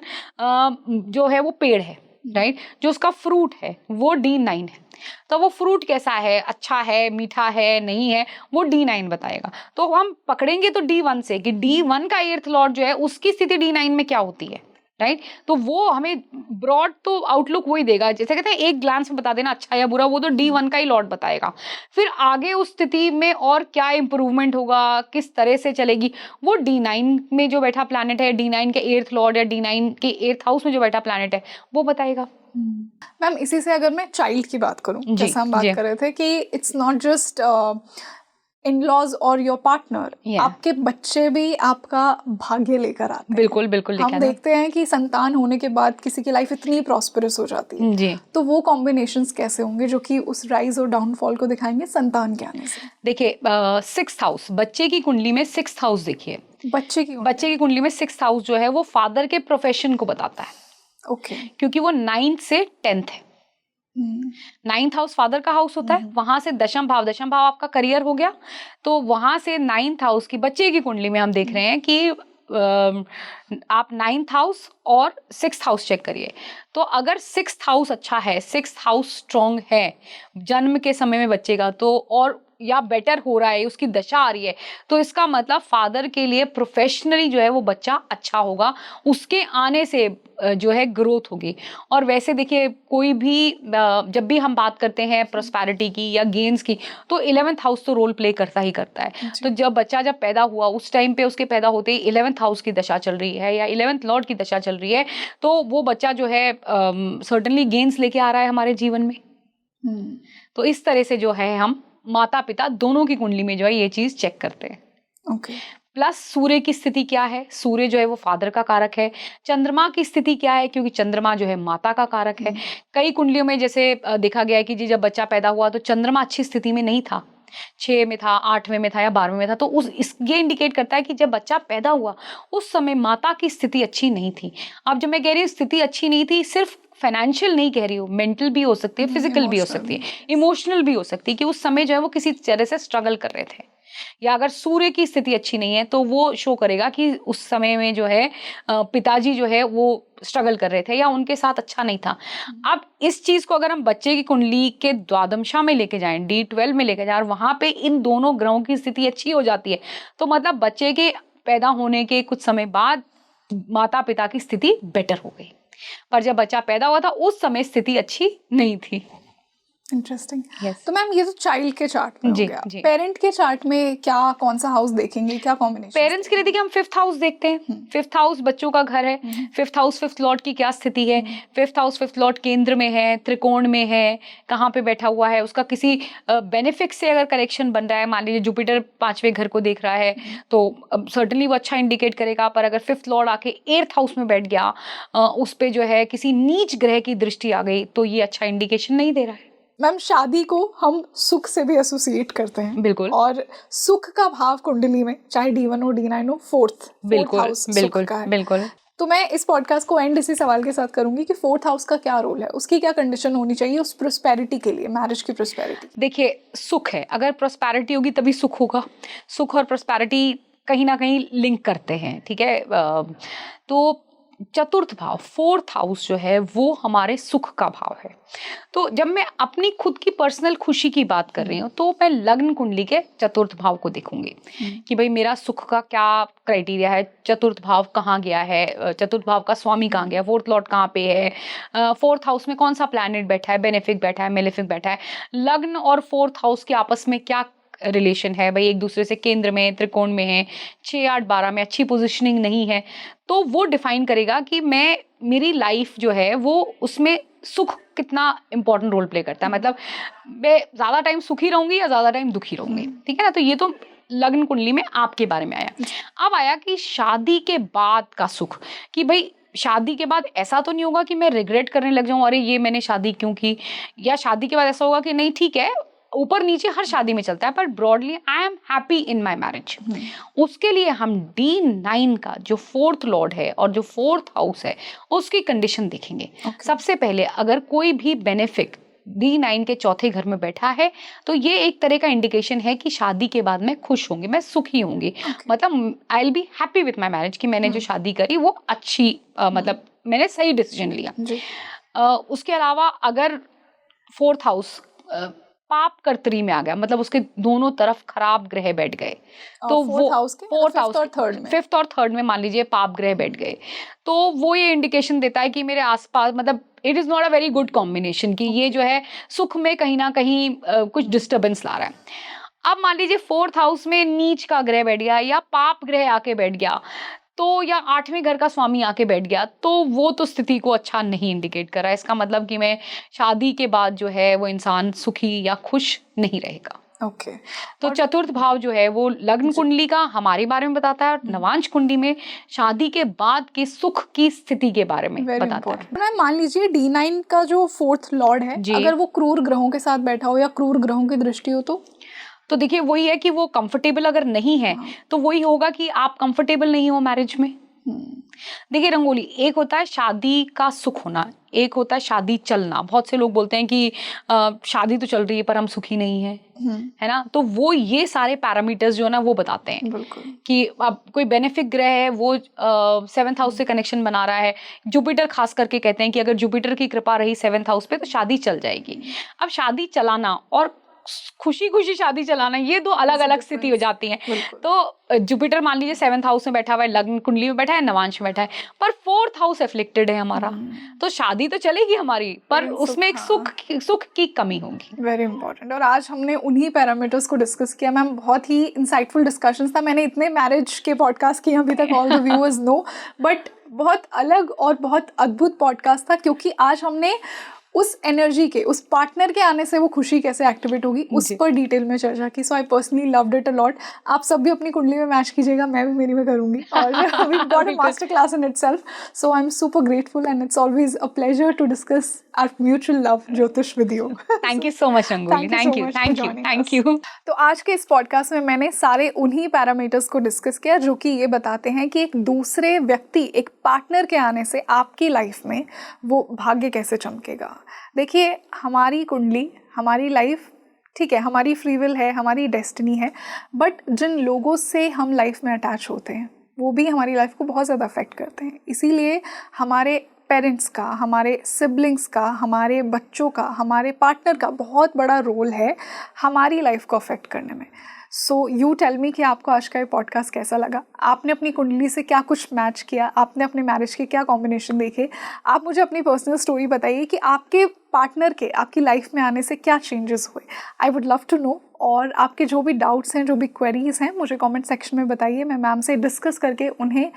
जो है वो पेड़ है, राइट, जो उसका फ्रूट है वो D9 है। तो वो फ्रूट कैसा है, अच्छा है, मीठा है, नहीं है, वो D9 बताएगा। तो हम पकड़ेंगे तो D1 से कि D1 का 8th लॉर्ड जो है उसकी स्थिति D9 में क्या होती है, राइट। तो वो हमें ब्रॉड तो आउटलुक वही देगा, जैसे कहते हैं एक ग्लांस में बता देना अच्छा या बुरा, वो तो D1 का ही लॉर्ड बताएगा। फिर आगे उस स्थिति में और क्या इंप्रूवमेंट होगा, किस तरह से चलेगी, वो D9 में जो बैठा प्लैनेट है, D9 के 8th लॉर्ड या D9 के 8th हाउस में जो बैठा प्लैनेट है वो बताएगा। मैम इसी से अगर मैं चाइल्ड की बात करूं, जैसा हम बात कर रहे थे कि इट्स नॉट जस्ट इन-लॉज और योर पार्टनर, आपके बच्चे भी आपका भाग्य लेकर आते हैं। बिल्कुल बिल्कुल। हम देखते हैं कि संतान होने के बाद किसी की लाइफ इतनी प्रॉस्परस हो जाती है जी, तो वो कॉम्बिनेशंस कैसे होंगे जो कि उस राइज और डाउनफॉल को दिखाएंगे संतान के आने से? देखिए 6th हाउस, बच्चे की कुंडली में 6th हाउस देखिए, बच्चे की कुंडली में 6th हाउस जो है वो फादर के प्रोफेशन को बताता है। ओके। क्योंकि वो 9th से 10th है। 9th हाउस फादर का हाउस होता है, वहां से दशम भाव आपका करियर हो गया, तो वहां से 9th हाउस की बच्चे की कुंडली में हम देख रहे हैं कि आप 9th हाउस और 6th हाउस चेक करिए। तो अगर 6th हाउस अच्छा है, 6th हाउस स्ट्रॉन्ग है जन्म के समय में बच्चे का, तो और या बेटर हो रहा है, उसकी दशा आ रही है, तो इसका मतलब फादर के लिए प्रोफेशनली जो है वो बच्चा अच्छा होगा, उसके आने से जो है ग्रोथ होगी। और वैसे देखिए कोई भी जब भी हम बात करते हैं प्रॉस्पेरिटी की या गेन्स की, तो 11th हाउस तो रोल प्ले करता ही करता है। तो जब बच्चा जब पैदा हुआ उस टाइम पे उसके पैदा होते ही 11th हाउस की दशा चल रही है या 11th लॉर्ड की दशा चल रही है, तो वो बच्चा जो है सर्टेनली गेन्स लेके आ रहा है हमारे जीवन में। तो इस तरह से जो है हम माता पिता दोनों की कुंडली में जो है ये चीज चेक करते हैं। ओके। प्लस सूर्य की स्थिति क्या है, सूर्य जो है वो फादर का कारक है। चंद्रमा की स्थिति क्या है, क्योंकि चंद्रमा जो है माता का कारक है। कई कुंडलियों में जैसे देखा गया है कि जी जब बच्चा पैदा हुआ तो चंद्रमा अच्छी स्थिति में नहीं था, 6 में था, 8वें में था या 12वें में था, तो ये इंडिकेट करता है कि जब बच्चा पैदा हुआ उस समय माता की स्थिति अच्छी नहीं थी। अब जब मैं कह रही हूँ स्थिति अच्छी नहीं थी, सिर्फ फाइनेंशियल नहीं कह रही हूँ, मेंटल भी हो सकती है, फिजिकल भी हो सकती है, इमोशनल भी हो सकती है, कि उस समय जो है वो किसी तरह से स्ट्रगल कर रहे थे। या अगर सूर्य की स्थिति अच्छी नहीं है तो वो शो करेगा कि उस समय में जो है पिताजी जो है वो स्ट्रगल कर रहे थे या उनके साथ अच्छा नहीं था। अब इस चीज को अगर हम बच्चे की कुंडली के द्वादशा में लेके जाएं, D12 में लेके जाएं, और वहां पे इन दोनों ग्रहों की स्थिति अच्छी हो जाती है, तो मतलब बच्चे के पैदा होने के कुछ समय बाद माता पिता की स्थिति बेटर हो गई। पर जब बच्चा पैदा हुआ था उस समय स्थिति अच्छी नहीं थी। इंटरेस्टिंग। yes. तो मैम ये तो चाइल्ड के चार्ट में हो गया, पेरेंट के चार्ट में क्या कौन सा हाउस देखेंगे, क्या कॉम्बिनेशन? पेरेंट्स के लिए देखिए हम 5th हाउस देखते हैं। 5th हाउस बच्चों का घर है। 5th हाउस 5th लॉर्ड की क्या स्थिति है, 5th हाउस 5th लॉर्ड केंद्र में है, त्रिकोण में है, कहाँ पे बैठा हुआ है, उसका किसी बेनिफिट से अगर कनेक्शन बन रहा है, मान लीजिए जुपिटर 5वें घर को देख रहा है तो सर्टनली वो अच्छा इंडिकेट करेगा। पर अगर 5th लॉर्ड आके 8th हाउस में बैठ गया, उस पे जो है किसी नीच ग्रह की दृष्टि आ गई, तो ये अच्छा इंडिकेशन नहीं दे रहा है। मैम शादी को हम सुख से भी एसोसिएट करते हैं। बिल्कुल। और सुख का भाव कुंडली में चाहे D1 हो D9 हो, फोर्थ बिल्कुल हाउस बिल्कुल का है। बिल्कुल। तो मैं इस पॉडकास्ट को एंड इसी सवाल के साथ करूंगी कि फोर्थ हाउस का क्या रोल है, उसकी क्या कंडीशन होनी चाहिए उस प्रोस्पेरिटी के लिए, मैरिज की प्रोस्पेरिटी। देखिए, सुख है, अगर प्रोस्पेरिटी होगी तभी सुख होगा। सुख और प्रोस्पेरिटी कहीं ना कहीं लिंक करते हैं, ठीक है। तो चतुर्थ भाव, फोर्थ हाउस जो है वो हमारे सुख का भाव है। तो जब मैं अपनी खुद की पर्सनल खुशी की बात कर रही हूँ तो मैं लग्न कुंडली के चतुर्थ भाव को देखूंगी कि भाई मेरा सुख का क्या क्राइटेरिया है, चतुर्थ भाव कहाँ गया है, चतुर्थ भाव का स्वामी कहाँ गया, फोर्थ लॉर्ड कहाँ पे है, फोर्थ हाउस में कौन सा प्लैनेट बैठा है, बेनिफिक बैठा है, मेलेफिक बैठा है, लग्न और फोर्थ हाउस के आपस में क्या रिलेशन है, भाई एक दूसरे से केंद्र में, त्रिकोण में है, 6, 8, 12 में अच्छी पोजिशनिंग नहीं है, तो वो डिफाइन करेगा कि मैं, मेरी लाइफ जो है वो उसमें सुख कितना इंपॉर्टेंट रोल प्ले करता है। मतलब मैं ज़्यादा टाइम सुखी रहूंगी या ज़्यादा टाइम दुखी रहूंगी, ठीक है ना। तो ये तो लग्न कुंडली में आपके बारे में आया। अब आया कि शादी के बाद का सुख, कि भाई शादी के बाद ऐसा तो नहीं होगा कि मैं रिग्रेट करने लग जाऊं, अरे ये मैंने शादी क्यों की, या शादी के बाद ऐसा होगा कि नहीं ठीक है, ऊपर नीचे हर शादी में चलता है, पर broadly I am happy in my marriage. उसके लिए हम D9 का जो फोर्थ लॉर्ड है और जो फोर्थ हाउस है उसकी कंडीशन देखेंगे। सबसे पहले अगर कोई भी बेनिफिक D9 के चौथे घर में बैठा है तो ये एक तरह का इंडिकेशन है कि शादी के बाद मैं खुश होंगी, मैं सुखी होंगी, मतलब आई will be happy with my marriage, कि मैंने जो शादी करी वो अच्छी मतलब मैंने सही डिसीजन लिया। उसके अलावा अगर फोर्थ हाउस पाप कर्तरी में आ गया, मतलब उसके दोनों तरफ खराब ग्रह बैठ गए, तो वो फोर्थ हाउस और थर्ड में, फिफ्थ और थर्ड में मान लीजिए पाप ग्रह बैठ गए, तो वो ये इंडिकेशन देता है कि मेरे आसपास, मतलब it is not a very good combination, कि ये जो है सुख में कहीं ना कहीं कुछ डिस्टर्बेंस ला रहा है। अब मान लीजिए फोर्थ हाउस में नीच का ग्रह बैठ गया या पाप ग्रह आके बैठ गया, तो या 8वें घर का स्वामी आके बैठ गया, तो वो तो स्थिति को अच्छा नहीं इंडिकेट कर रहा है। इसका मतलब कि मैं शादी के बाद जो है वो इंसान सुखी या खुश नहीं रहेगा। ओके तो चतुर्थ भाव जो है वो लग्न कुंडली का हमारे बारे में बताता है, और नवांश कुंडली में शादी के बाद के सुख की स्थिति के बारे में बताता है। मान लीजिए D9 का जो फोर्थ लॉर्ड है अगर वो क्रूर ग्रहों के साथ बैठा हो या क्रूर ग्रहों की दृष्टि हो, तो देखिए वही है कि वो कंफर्टेबल अगर नहीं है तो वही होगा कि आप कंफर्टेबल नहीं हो मैरिज में। देखिए रंगोली, एक होता है शादी का सुख होना, एक होता है शादी चलना। बहुत से लोग बोलते हैं कि शादी तो चल रही है पर हम सुखी नहीं है, है ना। तो वो ये सारे पैरामीटर्स जो है ना वो बताते हैं कि अब कोई बेनिफिक ग्रह है वो 7th हाउस से कनेक्शन बना रहा है। जुपिटर खास करके कहते हैं कि अगर जुपिटर की कृपा रही 7th हाउस पे तो शादी चल जाएगी। अब शादी चलाना और खुशी खुशी शादी चलाना, ये दो अलग अलग स्थिति हो जाती है। तो जुपिटर मान लीजिए 7th हाउस में बैठा हुआ है, लग्न कुंडली में बैठा है, नवांश में बैठा है, पर 4th हाउस एफ्लिक्टेड है हमारा, तो शादी तो चलेगी हमारी पर उसमें एक सुख की कमी होगी। Very important. और आज हमने उन्हीं पैरामीटर्स को डिस्कस किया। मैम बहुत ही इंसाइटफुल डिस्कशंस था। मैंने इतने मैरिज के पॉडकास्ट किए अभी तक, all the viewers know, but बहुत अलग और बहुत अद्भुत पॉडकास्ट था, क्योंकि आज हमने उस एनर्जी के, उस पार्टनर के आने से वो खुशी कैसे एक्टिवेट होगी उस पर डिटेल में चर्चा की। So I personally loved it a lot. आप सब भी अपनी कुंडली में मैच कीजिएगा, मैं भी मेरी में करूंगी, और we got a master class in itself. So I am super grateful and it's always a pleasure to discuss our mutual love jyotish with you. Thank you so much Rangoli, thank you. तो आज के इस पॉडकास्ट में मैंने सारे उन्हीं पैरामीटर्स को डिस्कस किया जो कि ये बताते हैं कि एक दूसरे व्यक्ति, एक पार्टनर के आने से आपकी लाइफ में वो भाग्य कैसे चमकेगा। देखिए, हमारी कुंडली, हमारी लाइफ, ठीक है, हमारी फ्री विल है, हमारी डेस्टिनी है, बट जिन लोगों से हम लाइफ में अटैच होते हैं वो भी हमारी लाइफ को बहुत ज़्यादा अफेक्ट करते हैं। इसीलिए हमारे पेरेंट्स का, हमारे सिबलिंग्स का, हमारे बच्चों का, हमारे पार्टनर का बहुत बड़ा रोल है हमारी लाइफ को अफेक्ट करने में। सो यू टेल मी कि आपको आज का ये पॉडकास्ट कैसा लगा, आपने अपनी कुंडली से क्या कुछ मैच किया, आपने अपने मैरिज के क्या कॉम्बिनेशन देखे। आप मुझे अपनी पर्सनल स्टोरी बताइए कि आपके पार्टनर के आपकी लाइफ में आने से क्या चेंजेस हुए। I would love to know. और आपके जो भी डाउट्स हैं, जो भी क्वेरीज हैं, मुझे कमेंट सेक्शन में बताइए। मैं मैम से डिस्कस करके उन्हें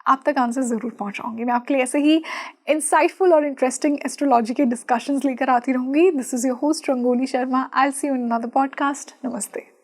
आप तक आंसर ज़रूर पहुंचाऊंगी। मैं आपके लिए ऐसे ही इंसाइटफुल और इंटरेस्टिंग एस्ट्रोलॉजी के डिस्कशंस लेकर आती रहूँगी। This is your host rangoli Sharma. I will see you in another podcast. नमस्ते।